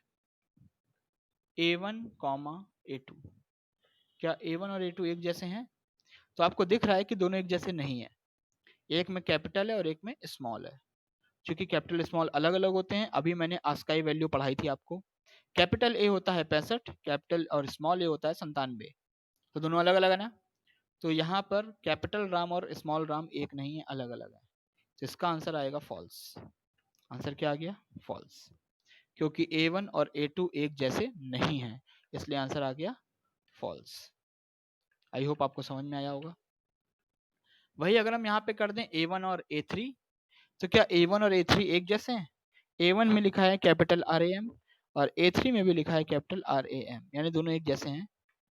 Speaker 1: A1 comma A2। क्या A1 और A2 एक जैसे हैं? तो आपको दिख रहा है कि दोनों एक जैसे नहीं है। एक में कैपिटल है और एक में स्मॉल है। क्योंकि कैपिटल स्मॉल अलग अलग होते हैं, अभी मैंने आस्काई वैल्यू पढ़ाई थी आपको। कैपिटल ए होता है 65, कैपिटल और स्मॉल ए होता है 97। तो दोनों अलग अलग है ना? तो यहाँ पर कैपिटल राम और स्मॉल राम एक नहीं है, अलग अलग है। तो इसका आंसर आएगा फॉल्स। आंसर क्या आ गया? फॉल्स। क्योंकि A1 और A2 एक जैसे नहीं है, इसलिए आंसर आ गया फॉल्स। आई होप आपको समझ में आया होगा। वही अगर हम यहाँ पे कर दें A1 और A3, तो क्या A1 और A3 एक जैसे हैं? A1 में लिखा है कैपिटल RAM और A3 में भी लिखा है कैपिटल RAM, यानी दोनों एक जैसे हैं,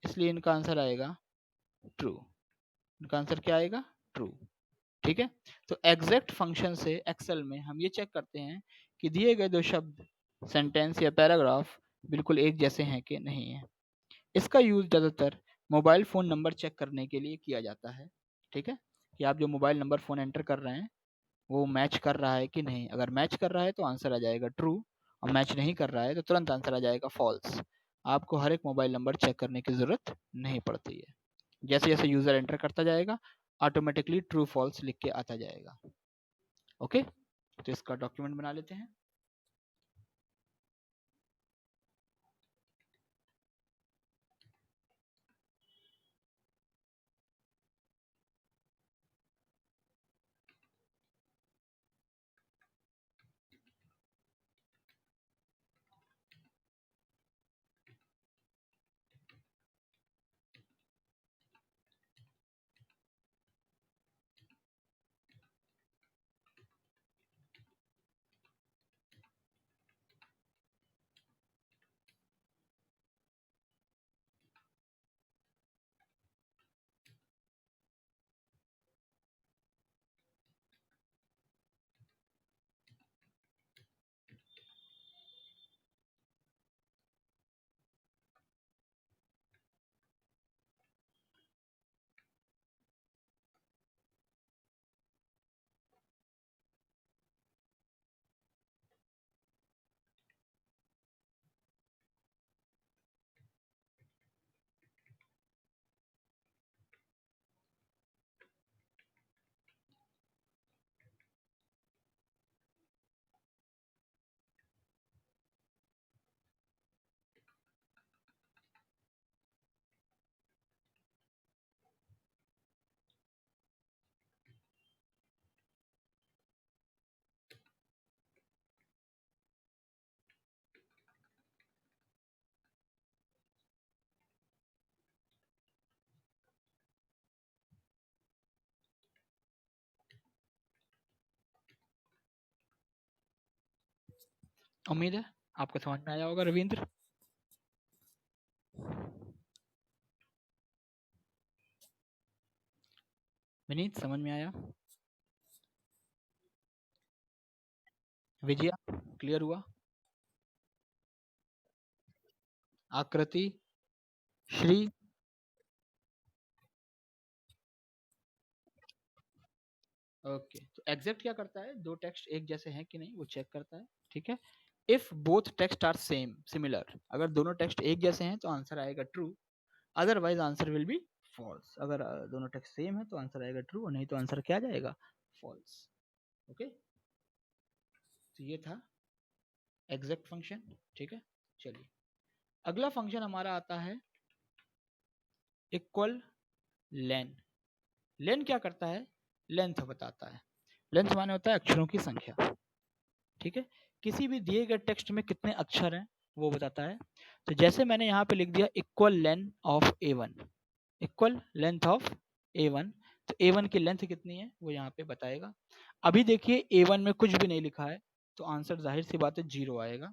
Speaker 1: इसलिए इनका आंसर आएगा ट्रू। इनका आंसर क्या आएगा? ट्रू। ठीक है, तो एग्जैक्ट फंक्शन से एक्सेल में हम ये चेक करते हैं कि दिए गए दो शब्द, सेंटेंस या पैराग्राफ बिल्कुल एक जैसे हैं कि नहीं है। इसका यूज ज़्यादातर मोबाइल फ़ोन नंबर चेक करने के लिए किया जाता है। ठीक है, कि आप जो मोबाइल नंबर फ़ोन एंटर कर रहे हैं वो मैच कर रहा है कि नहीं। अगर मैच कर रहा है तो आंसर आ जाएगा ट्रू, और मैच नहीं कर रहा है तो तुरंत आंसर आ जाएगा फॉल्स। आपको हर एक मोबाइल नंबर चेक करने की ज़रूरत नहीं पड़ती है। जैसे जैसे यूज़र एंटर करता जाएगा ऑटोमेटिकली ट्रू फॉल्स लिख के आता जाएगा। ओके, तो इसका डॉक्यूमेंट बना लेते हैं। उम्मीद है आपको समझ में आया होगा रविंद्र। विनीत समझ में आया? विजया क्लियर हुआ? आकृति, श्री, ओके। तो एग्जैक्ट क्या करता है, दो टेक्स्ट एक जैसे हैं कि नहीं वो चेक करता है। ठीक है, if both text are same similar, अगर दोनों टेक्स्ट एक जैसे हैं तो आंसर आएगा true, otherwise answer will be false. अगर दोनों टेक्स्ट सेम है तो आंसर आएगा ट्रू, और नहीं तो आंसर क्या जाएगा? फॉल्स। ओके, तो ये था एग्जैक्ट फंक्शन। ठीक है, चलिए अगला फंक्शन हमारा आता है इक्वल लेन। लेन क्या करता है? लेंथ बताता है। लेंथ माने होता है अक्षरों की संख्या। ठीक है, किसी भी दिए गए टेक्स्ट में कितने अक्षर हैं वो बताता है। तो जैसे मैंने यहाँ पे लिख दिया equal length of A1, equal length of A1, तो A1 की लेंथ कितनी है वो यहाँ पे बताएगा। अभी देखिए A1 में कुछ भी नहीं लिखा है, तो आंसर जाहिर सी बात है 0 आएगा,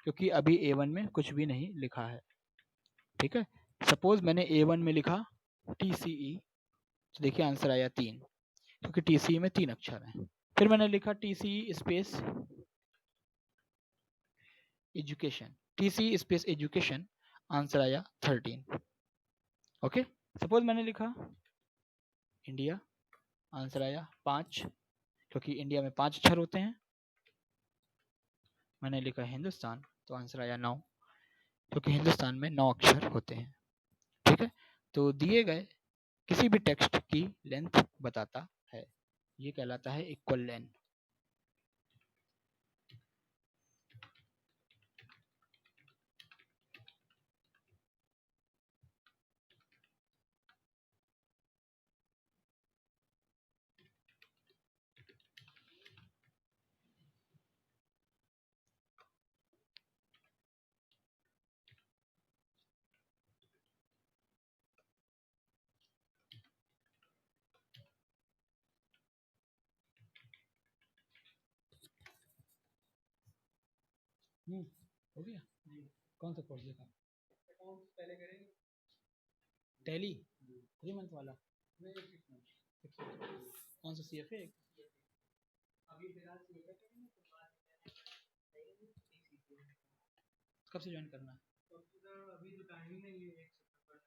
Speaker 1: क्योंकि अभी A1 में कुछ भी नहीं लिखा है। ठीक है, सपोज मैंने A1 में लिखा TCE, तो देखिए आंसर आया 3, क्योंकि TCE में 3 अक्षर हैं। फिर मैंने लिखा TCE space education, TCE space education, answer आया 13। ओके, सपोज मैंने लिखा इंडिया, आंसर आया 5, क्योंकि इंडिया में 5 अक्षर होते हैं। मैंने लिखा हिंदुस्तान, तो आंसर आया 9, क्योंकि हिंदुस्तान में 9 अक्षर होते हैं। ठीक है, तो दिए गए किसी भी टेक्स्ट की लेंथ बताता है, ये कहलाता है इक्वल लेंथ। हो गया। कौन सा कोर्स देखा? पहले करेंगे टैली 3 मंथ वाला। नहीं 6 मंथ। कौन सा CFA? अभी फिलहाल CFA करेंगे तो कब से ज्वाइन करना है? अभी तो टाइम ही नहीं है। 1 सितंबर।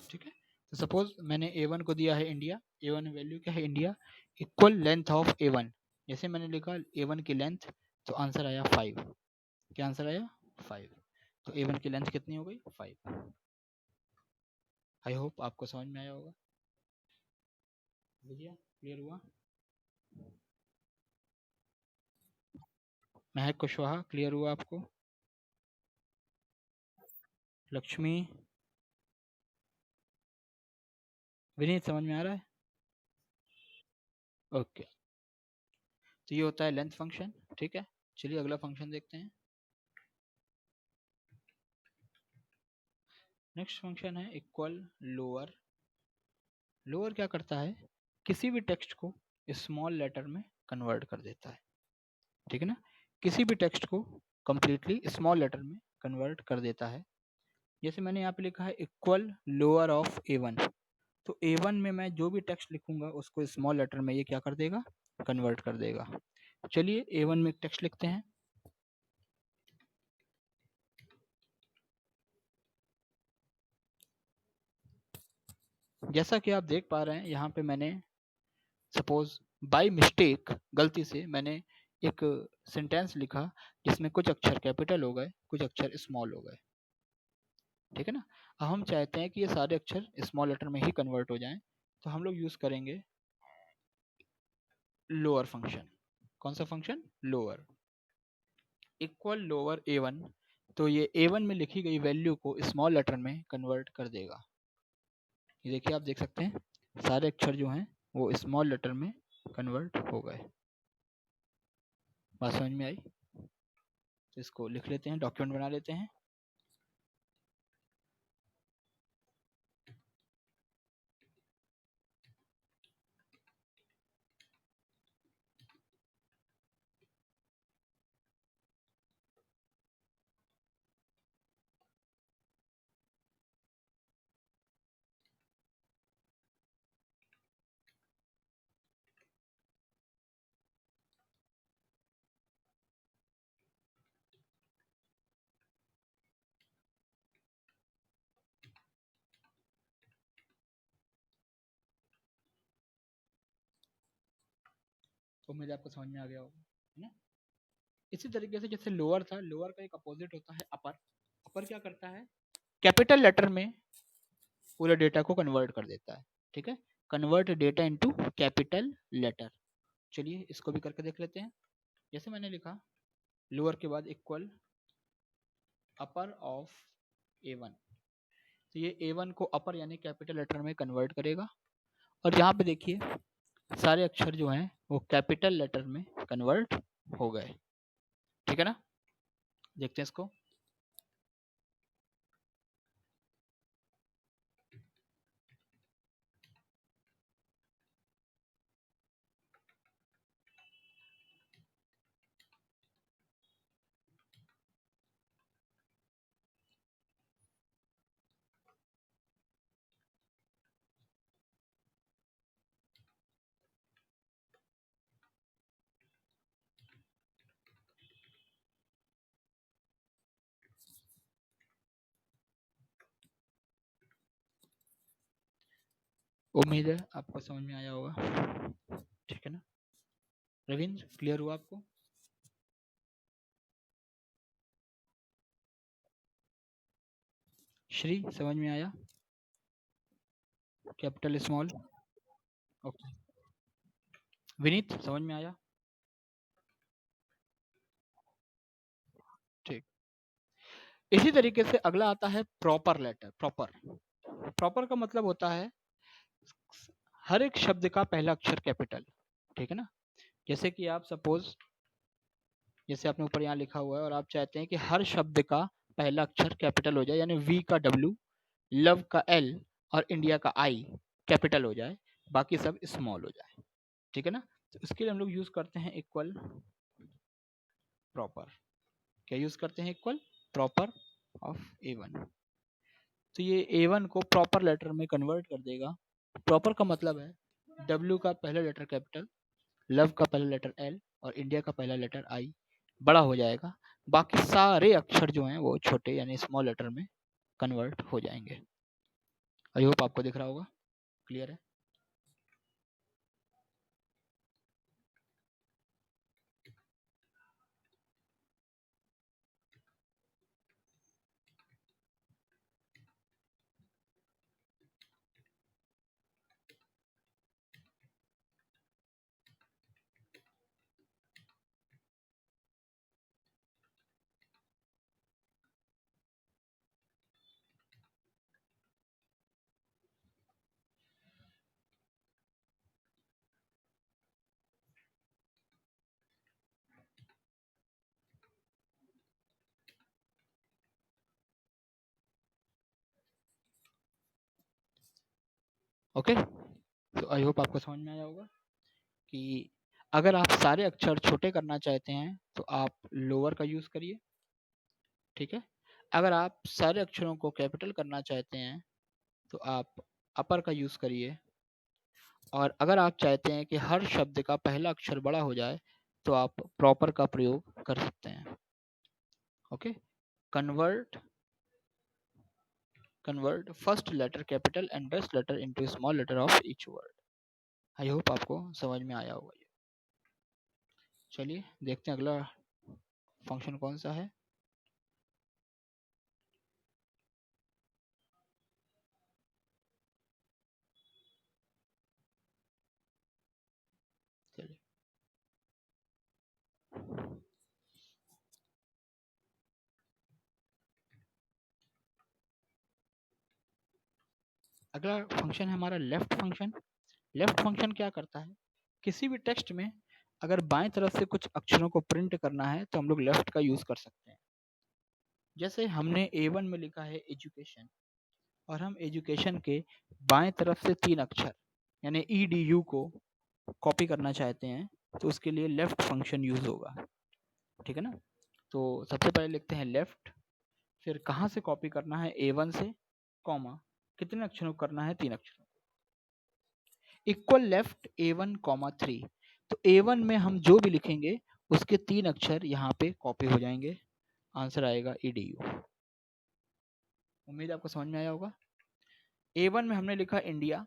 Speaker 1: ठीक है, तो सपोज मैंने A1 को दिया है इंडिया। A1 वैल्यू क्या है? India equal length of A1। जैसे मैंने लिखा A1 की लेंथ, तो आंसर आया 5। क्या आंसर आया? 5। तो A1 की लेंथ कितनी हो गई? 5। आई होप आपको समझ में आया होगा। भैया क्लियर हुआ? महक कुशवाहा क्लियर हुआ आपको? लक्ष्मी, विनीत समझ में आ रहा है? ओके, तो ये होता है लेंथ फंक्शन। ठीक है, चलिए अगला फंक्शन देखते हैं। नेक्स्ट फंक्शन है इक्वल लोअर। लोअर क्या करता है? किसी भी टेक्स्ट को स्मॉल लेटर में कन्वर्ट कर देता है। ठीक है ना, किसी भी टेक्स्ट को कंप्लीटली स्मॉल लेटर में कन्वर्ट कर देता है। जैसे मैंने यहाँ पे लिखा है इक्वल लोअर ऑफ A1, तो A1 में मैं जो भी टेक्स्ट लिखूंगा उसको स्मॉल लेटर में ये क्या कर देगा? कन्वर्ट कर देगा। चलिए A1 में एक टेक्स्ट लिखते हैं। जैसा कि आप देख पा रहे हैं यहाँ पे मैंने सपोज बाय मिस्टेक गलती से मैंने एक सेंटेंस लिखा जिसमें कुछ अक्षर कैपिटल हो गए, कुछ अक्षर स्मॉल हो गए। ठीक है ना, अब हम चाहते हैं कि ये सारे अक्षर स्मॉल लेटर में ही कन्वर्ट हो जाएं, तो हम लोग यूज करेंगे लोअर फंक्शन। कौन सा function? Lower. Equal lower A1, तो ये A1 में लिखी गई वैल्यू को स्मॉल लेटर में कन्वर्ट कर देगा। ये देखिए, आप देख सकते हैं सारे अक्षर जो हैं वो स्मॉल लेटर में कन्वर्ट हो गए। बात समझ में आई? तो इसको लिख लेते हैं, डॉक्यूमेंट बना लेते हैं। तो उम्मीद है आपको समझ में आ गया होगा, है ना। इसी तरीके से जैसे लोअर था, लोअर का एक अपोजिट होता है अपर। अपर क्या करता है? कैपिटल लेटर में पूरे डेटा को कन्वर्ट कर देता है। ठीक है, convert data into capital letter. चलिए इसको भी करके देख लेते हैं। जैसे मैंने लिखा लोअर के बाद इक्वल अपर ऑफ A1, तो ये A1 को अपर यानी कैपिटल लेटर में कन्वर्ट करेगा। और यहाँ पे देखिए सारे अक्षर जो हैं वो कैपिटल लेटर में कन्वर्ट हो गए। ठीक है ना, देखते हैं इसको। उम्मीद है आपको समझ में आया होगा। ठीक है ना, रविंद्र क्लियर हुआ आपको? श्री समझ में आया? Capital small? ओके। विनीत समझ में आया? ठीक। इसी तरीके से अगला आता है प्रॉपर लेटर। प्रॉपर, प्रॉपर का मतलब होता है हर एक शब्द का पहला अक्षर कैपिटल। ठीक है ना, जैसे कि आप सपोज जैसे आपने ऊपर यहाँ लिखा हुआ है और आप चाहते हैं कि हर शब्द का पहला अक्षर कैपिटल हो जाए, यानी वी का डब्ल्यू, लव का एल और इंडिया का आई कैपिटल हो जाए, बाकी सब स्मॉल हो जाए। ठीक है ना। तो इसके लिए हम लोग यूज करते हैं इक्वल प्रॉपर। क्या यूज करते हैं? Equal proper off A1। तो ये A1 को प्रॉपर लेटर में कन्वर्ट कर देगा। प्रॉपर का मतलब है W का पहला लेटर कैपिटल, लव का पहला लेटर L और इंडिया का पहला लेटर I बड़ा हो जाएगा, बाकी सारे अक्षर जो हैं वो छोटे यानी स्मॉल लेटर में कन्वर्ट हो जाएंगे। आई होप आपको दिख रहा होगा, क्लियर है। ओके, तो आई होप आपको समझ में आया होगा कि अगर आप सारे अक्षर छोटे करना चाहते हैं तो आप लोअर का यूज करिए। ठीक है। अगर आप सारे अक्षरों को कैपिटल करना चाहते हैं तो आप अपर का यूज करिए। और अगर आप चाहते हैं कि हर शब्द का पहला अक्षर बड़ा हो जाए तो आप प्रॉपर का प्रयोग कर सकते हैं। Okay. Convert convert first letter capital and rest letter into small letter of each word. I hope आपको समझ में आया होगा ये। चलिए देखते हैं अगला फंक्शन कौन सा है। चलिए, अगला फंक्शन है हमारा लेफ्ट फंक्शन। लेफ्ट फंक्शन क्या करता है? किसी भी टेक्स्ट में अगर बाएं तरफ से कुछ अक्षरों को प्रिंट करना है तो हम लोग लेफ्ट का यूज कर सकते हैं। जैसे हमने A1 में लिखा है एजुकेशन और हम एजुकेशन के बाएं तरफ से 3 अक्षर यानी EDU को कॉपी करना चाहते हैं तो उसके लिए लेफ्ट फंक्शन यूज होगा। ठीक है ना। तो सबसे पहले लिखते हैं लेफ्ट, फिर कहाँ से कॉपी करना है? A1 से, कॉमा कितने अक्षरों को करना है? 3 अक्षरों। Equal left A1 comma 3। तो A1 में हम जो भी लिखेंगे उसके 3 अक्षर यहाँ पे कॉपी हो जाएंगे। आंसर आएगा EDU। उम्मीद आपको समझ में आया होगा। A1 में हमने लिखा इंडिया,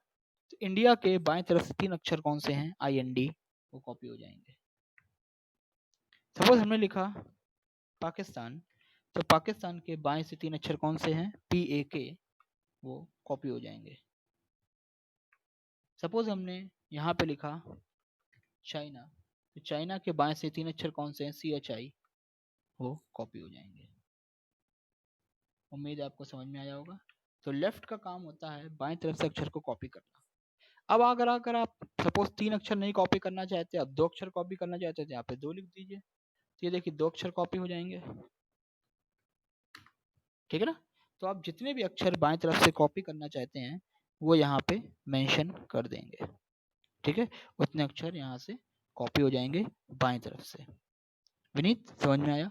Speaker 1: तो इंडिया के बाएं तरफ से 3 अक्षर कौन से हैं? IND, वो कॉपी हो जाएंगे। सपोज हमने लिखा पाकिस्तान, तो पाकिस्तान के बाएं से 3 अक्षर कौन से हैं? PAK, वो कॉपी हो जाएंगे। सपोज हमने यहाँ पे लिखा चाइना, तो चाइना के बाएं से 3 अक्षर कौन से हैं? CHI, वो कॉपी हो जाएंगे। उम्मीद आपको समझ में आया होगा। तो लेफ्ट का काम होता है बाएं तरफ से अक्षर को कॉपी करना। अब अगर अगर आप सपोज 3 अक्षर नहीं कॉपी करना चाहते, आप 2 अक्षर कॉपी करना चाहते हैं तो यहाँ पे 2 लिख दीजिए, तो ये देखिए 2 अक्षर कॉपी हो जाएंगे। ठीक है ना। तो आप जितने भी अक्षर बाएं तरफ से कॉपी करना चाहते हैं वो यहाँ पे मेंशन कर देंगे। ठीक है, उतने अक्षर यहाँ से कॉपी हो जाएंगे बाएं तरफ से। विनीत समझ में आया?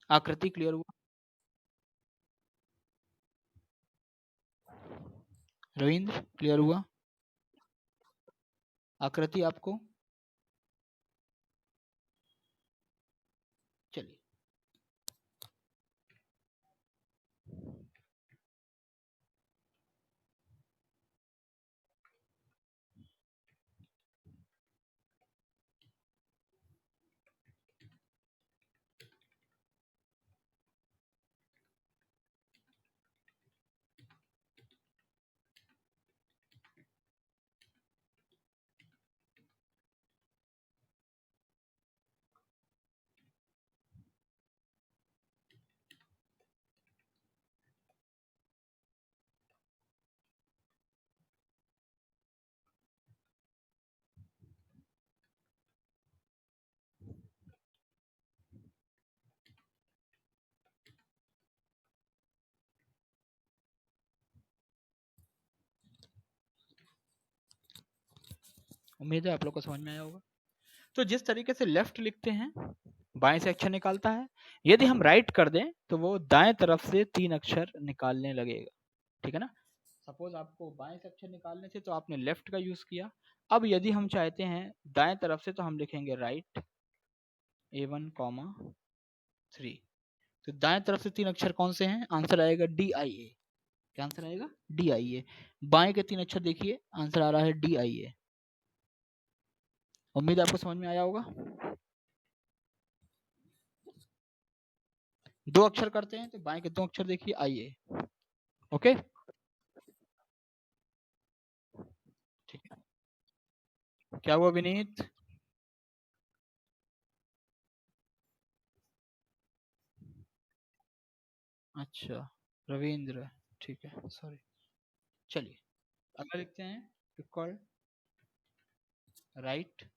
Speaker 1: आकृति क्लियर हुआ? रविंद्र क्लियर हुआ? आकृति आपको? चलिए, उम्मीद है आप लोग को समझ में आया होगा। तो जिस तरीके से लेफ्ट लिखते हैं बाएं से अक्षर निकालता है, यदि हम राइट कर दें तो वो दाएं तरफ से 3 अक्षर निकालने लगेगा। ठीक है ना। सपोज आपको बाएं से अक्षर निकालने थे तो आपने लेफ्ट का यूज किया। अब यदि हम चाहते हैं दाएं तरफ से तो हम लिखेंगे राइट A1 कॉमा 3। तो दाएं तरफ से 3 अक्षर कौन से हैं? आंसर आएगा DIA। क्या आंसर आएगा? DIA। बाएं के 3 अक्षर देखिए, आंसर आ रहा है DIA। उम्मीद आपको समझ में आया होगा। 2 अक्षर करते हैं तो बाएं के 2 अक्षर देखिए IA। ओके, ठीक है। क्या हुआ विनीत? अच्छा, रविंद्र, ठीक है, सॉरी। चलिए अगला लिखते हैं, इक्वल राइट।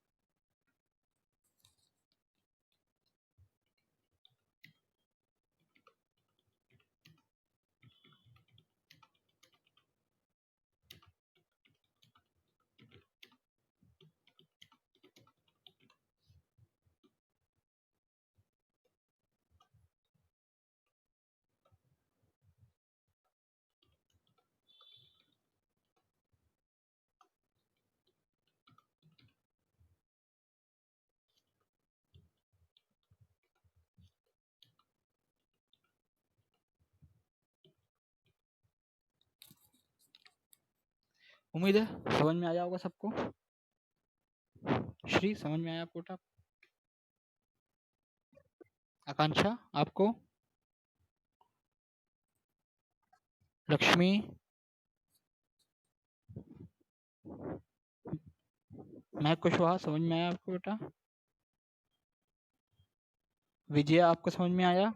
Speaker 1: उम्मीद है समझ में आया होगा सबको। श्री समझ में आया आपको? आकांक्षा आपको? लक्ष्मी? महक कुशवाहा समझ में आया आपको बेटा? विजया आपको समझ में आया?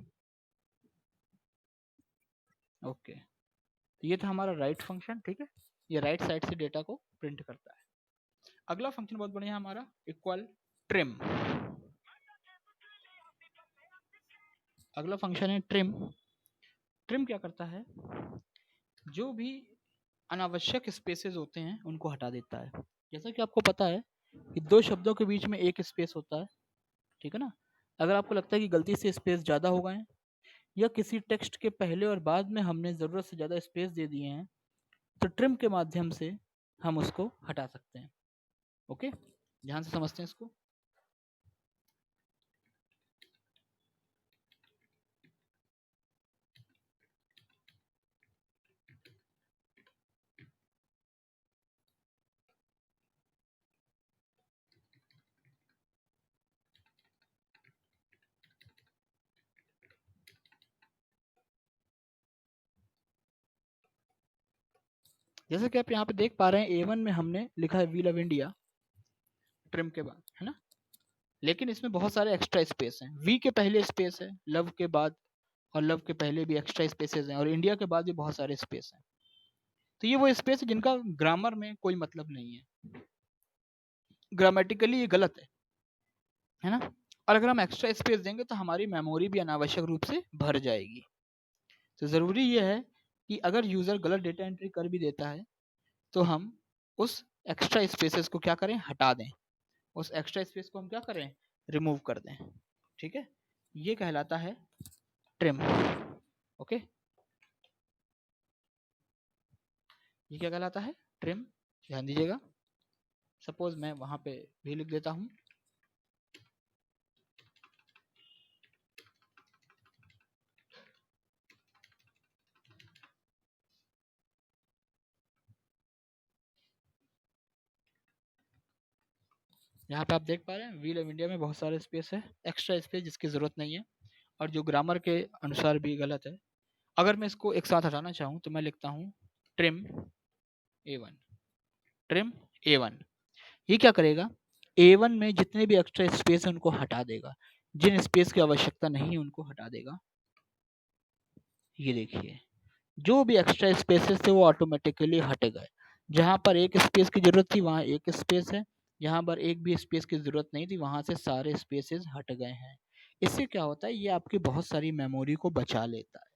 Speaker 1: ओके, तो ये था हमारा राइट फंक्शन। ठीक है, ये राइट साइड से डेटा को प्रिंट करता है। अगला फंक्शन बहुत बढ़िया हमारा, इक्वल ट्रिम। अगला फंक्शन है ट्रिम। ट्रिम क्या करता है? जो भी अनावश्यक स्पेसेस होते हैं उनको हटा देता है। जैसा कि आपको पता है कि 2 शब्दों के बीच में एक स्पेस होता है। ठीक है ना। अगर आपको लगता है कि गलती से स्पेस ज़्यादा हो गए हैं या किसी टेक्स्ट के पहले और बाद में हमने ज़रूरत से ज़्यादा स्पेस दे दिए हैं, तो ट्रिम के माध्यम से हम उसको हटा सकते हैं। ओके, ध्यान से समझते हैं इसको। जैसे कि आप यहाँ पे देख पा रहे हैं, A1 में हमने लिखा है वी लव इंडिया ट्रिम के बाद, है ना। लेकिन इसमें बहुत सारे एक्स्ट्रा स्पेस हैं। वी के पहले स्पेस है, लव के बाद और लव के पहले भी एक्स्ट्रा स्पेसेस हैं, और इंडिया के बाद भी बहुत सारे स्पेस हैं। तो ये वो स्पेस है जिनका ग्रामर में कोई मतलब नहीं है, ग्रामेटिकली ये गलत है ना। और अगर हम एक्स्ट्रा स्पेस देंगे तो हमारी मेमोरी भी अनावश्यक रूप से भर जाएगी। तो ज़रूरी ये है कि अगर यूज़र गलत डेटा एंट्री कर भी देता है तो हम उस एक्स्ट्रा स्पेसेस को क्या करें? हटा दें। उस एक्स्ट्रा स्पेस को हम क्या करें? रिमूव कर दें। ठीक है, ये कहलाता है ट्रिम। ओके, ये क्या कहलाता है? ट्रिम। ध्यान दीजिएगा। सपोज मैं वहां पे भी लिख देता हूं, यहाँ पे आप देख पा रहे हैं व्हील ऑफ इंडिया में बहुत सारे स्पेस है, एक्स्ट्रा स्पेस जिसकी जरूरत नहीं है और जो ग्रामर के अनुसार भी गलत है। अगर मैं इसको एक साथ हटाना चाहूँ तो मैं लिखता हूँ ट्रिम A1। ट्रिम A1 ये क्या करेगा? A1 में जितने भी एक्स्ट्रा स्पेस है उनको हटा देगा। जिन स्पेस की आवश्यकता नहीं है उनको हटा देगा। ये देखिए, जो भी एक्स्ट्रा स्पेसेस थे वो ऑटोमेटिकली हट गए। जहाँ पर एक स्पेस की जरूरत थी वहाँ एक स्पेस है, जहाँ पर एक भी स्पेस की जरूरत नहीं थी वहाँ से सारे स्पेसेस हट गए हैं। इससे क्या होता है? ये आपकी बहुत सारी मेमोरी को बचा लेता है।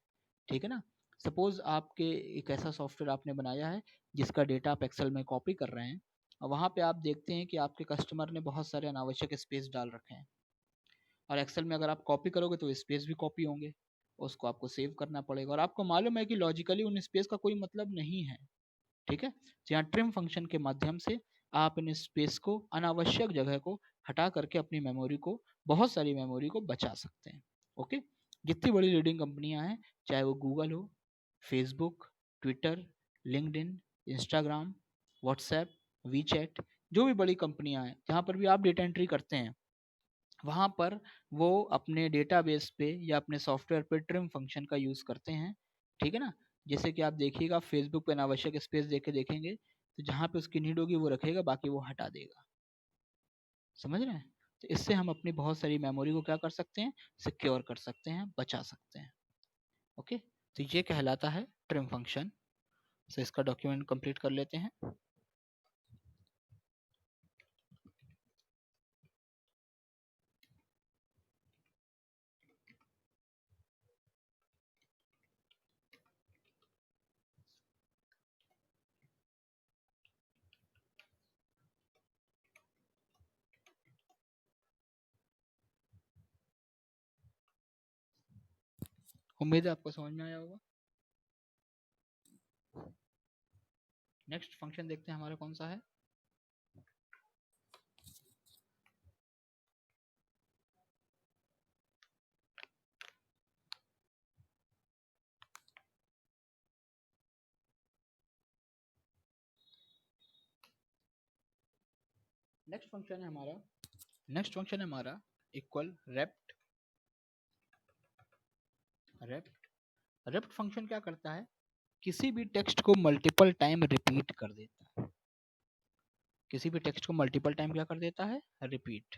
Speaker 1: ठीक है ना। सपोज आपके एक ऐसा सॉफ्टवेयर आपने बनाया है जिसका डेटा आप एक्सेल में कॉपी कर रहे हैं, और वहाँ पे आप देखते हैं कि आपके कस्टमर ने बहुत सारे अनावश्यक स्पेस डाल रखे हैं, और एक्सेल में अगर आप कॉपी करोगे तो स्पेस भी कॉपी होंगे, उसको आपको सेव करना पड़ेगा, और आपको मालूम है कि लॉजिकली उन स्पेस का कोई मतलब नहीं है। ठीक है, तो यहाँ ट्रिम फंक्शन के माध्यम से आप इन स्पेस को, अनावश्यक जगह को हटा करके अपनी मेमोरी को, बहुत सारी मेमोरी को बचा सकते हैं। ओके, जितनी बड़ी लीडिंग कंपनियां हैं, चाहे वो गूगल हो, Facebook, Twitter, LinkedIn, Instagram, WhatsApp, WeChat, जो भी बड़ी कंपनियां हैं जहाँ पर भी आप डेटा एंट्री करते हैं, वहाँ पर वो अपने डेटाबेस पे या अपने सॉफ्टवेयर पे ट्रिम फंक्शन का यूज़ करते हैं। ठीक है ना, जैसे कि आप देखिएगा फेसबुक पे अनावश्यक स्पेस देके देखेंगे, तो जहाँ पे उसकी नीड होगी वो रखेगा, बाकी वो हटा देगा। समझ रहे हैं? तो इससे हम अपनी बहुत सारी मेमोरी को क्या कर सकते हैं, सिक्योर कर सकते हैं, बचा सकते हैं। ओके, तो ये कहलाता है ट्रिम फंक्शन। तो इसका डॉक्यूमेंट कंप्लीट कर लेते हैं। उम्मीद है आपको समझ में आया होगा। नेक्स्ट फंक्शन देखते हैं हमारा कौन सा है। नेक्स्ट फंक्शन है हमारा, equal rapt. Rapt rapt function क्या करता है, किसी भी टेक्स्ट को मल्टीपल टाइम रिपीट कर देता है। किसी भी टेक्स्ट को मल्टीपल टाइम क्या कर देता है, रिपीट।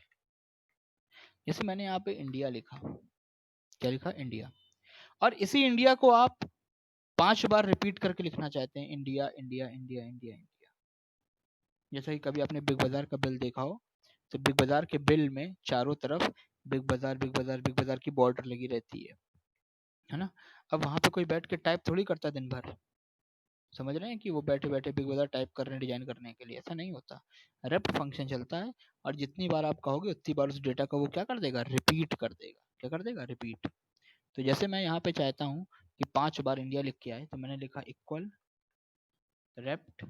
Speaker 1: जैसे मैंने यहाँ पे इंडिया लिखा, क्या लिखा, इंडिया, और इसी इंडिया को आप 5 बार रिपीट करके लिखना चाहते हैं, India India India India India. जैसा कि कभी आपने बिग बाजार का बिल देखा हो, तो बिग बाजार के बिल में चारों तरफ बिग बाजार बिग बाजार बिग बाजार की बॉर्डर लगी रहती है ना। अब वहां पे कोई बैठ के टाइप थोड़ी करता दिन भर, समझ रहे हैं कि वो बैठे बैठे बिग बाजार टाइप कर रहे हैं डिजाइन करने के लिए, ऐसा नहीं होता। रेप्ट फंक्शन चलता है, और जितनी बार आप कहोगे उतनी बार उस डेटा को वो क्या कर देगा, रिपीट कर देगा। क्या कर देगा, रिपीट। तो जैसे मैं यहाँ पे चाहता हूँ कि 5 बार इंडिया लिख के आए, तो मैंने लिखा इक्वल रेप्ट,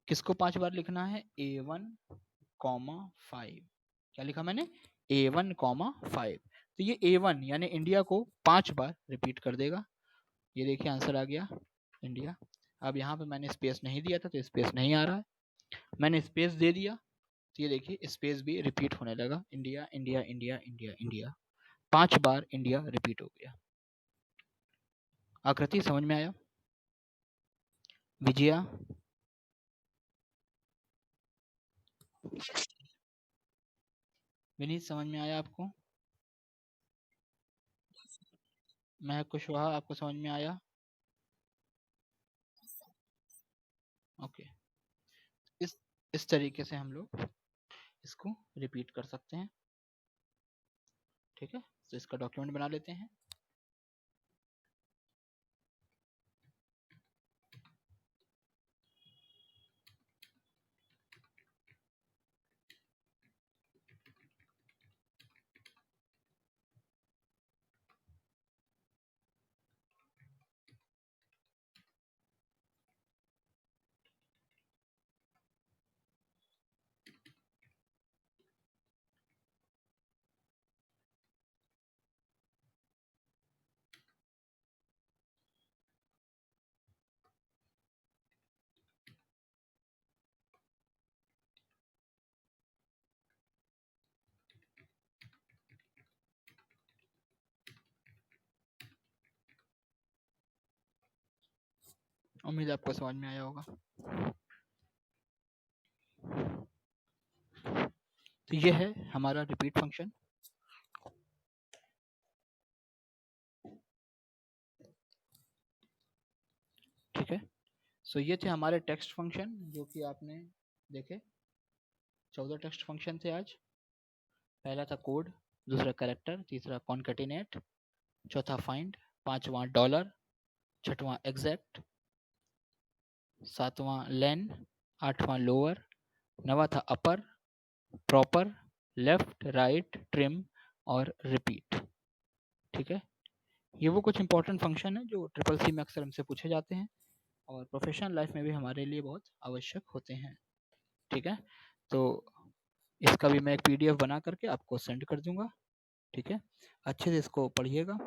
Speaker 1: किसको 5 बार लिखना है, A1,5। क्या लिखा मैंने, A1,5। तो ये A1 यानी इंडिया को 5 बार रिपीट कर देगा। ये देखिए आंसर आ गया, इंडिया। अब यहाँ पे मैंने स्पेस नहीं दिया था तो स्पेस नहीं आ रहा है, मैंने स्पेस दे दिया तो ये देखिए स्पेस भी रिपीट होने लगा, India India India India India, 5 बार इंडिया रिपीट हो गया। आकृति समझ में आया, विजया, विनीत समझ में आया आपको, मैं कुशवाहा आपको समझ में आया। ओके, इस इस तरीके से हम लोग इसको रिपीट कर सकते हैं। ठीक है, तो इसका डॉक्यूमेंट बना लेते हैं। उम्मीद आपको समझ में आया होगा। तो ये है हमारा रिपीट फंक्शन। ठीक है, सो ये थे हमारे टेक्स्ट फंक्शन जो कि आपने देखे। 14 टेक्स्ट फंक्शन थे आज। पहला था कोड, दूसरा कैरेक्टर, तीसरा कॉन्केटिनेट, चौथा फाइंड, पांचवा डॉलर, छठवां एग्जैक्ट, सातवां लेन, 8वां लोअर, 9वां था अपर, प्रॉपर, लेफ्ट, राइट, ट्रिम और रिपीट। ठीक है, ये वो कुछ इंपॉर्टेंट फंक्शन है जो ट्रिपल सी में अक्सर हमसे पूछे जाते हैं और प्रोफेशनल लाइफ में भी हमारे लिए बहुत आवश्यक होते हैं। ठीक है, तो इसका भी मैं एक PDF बना करके आपको सेंड कर दूंगा। ठीक है, अच्छे से इसको पढ़िएगा।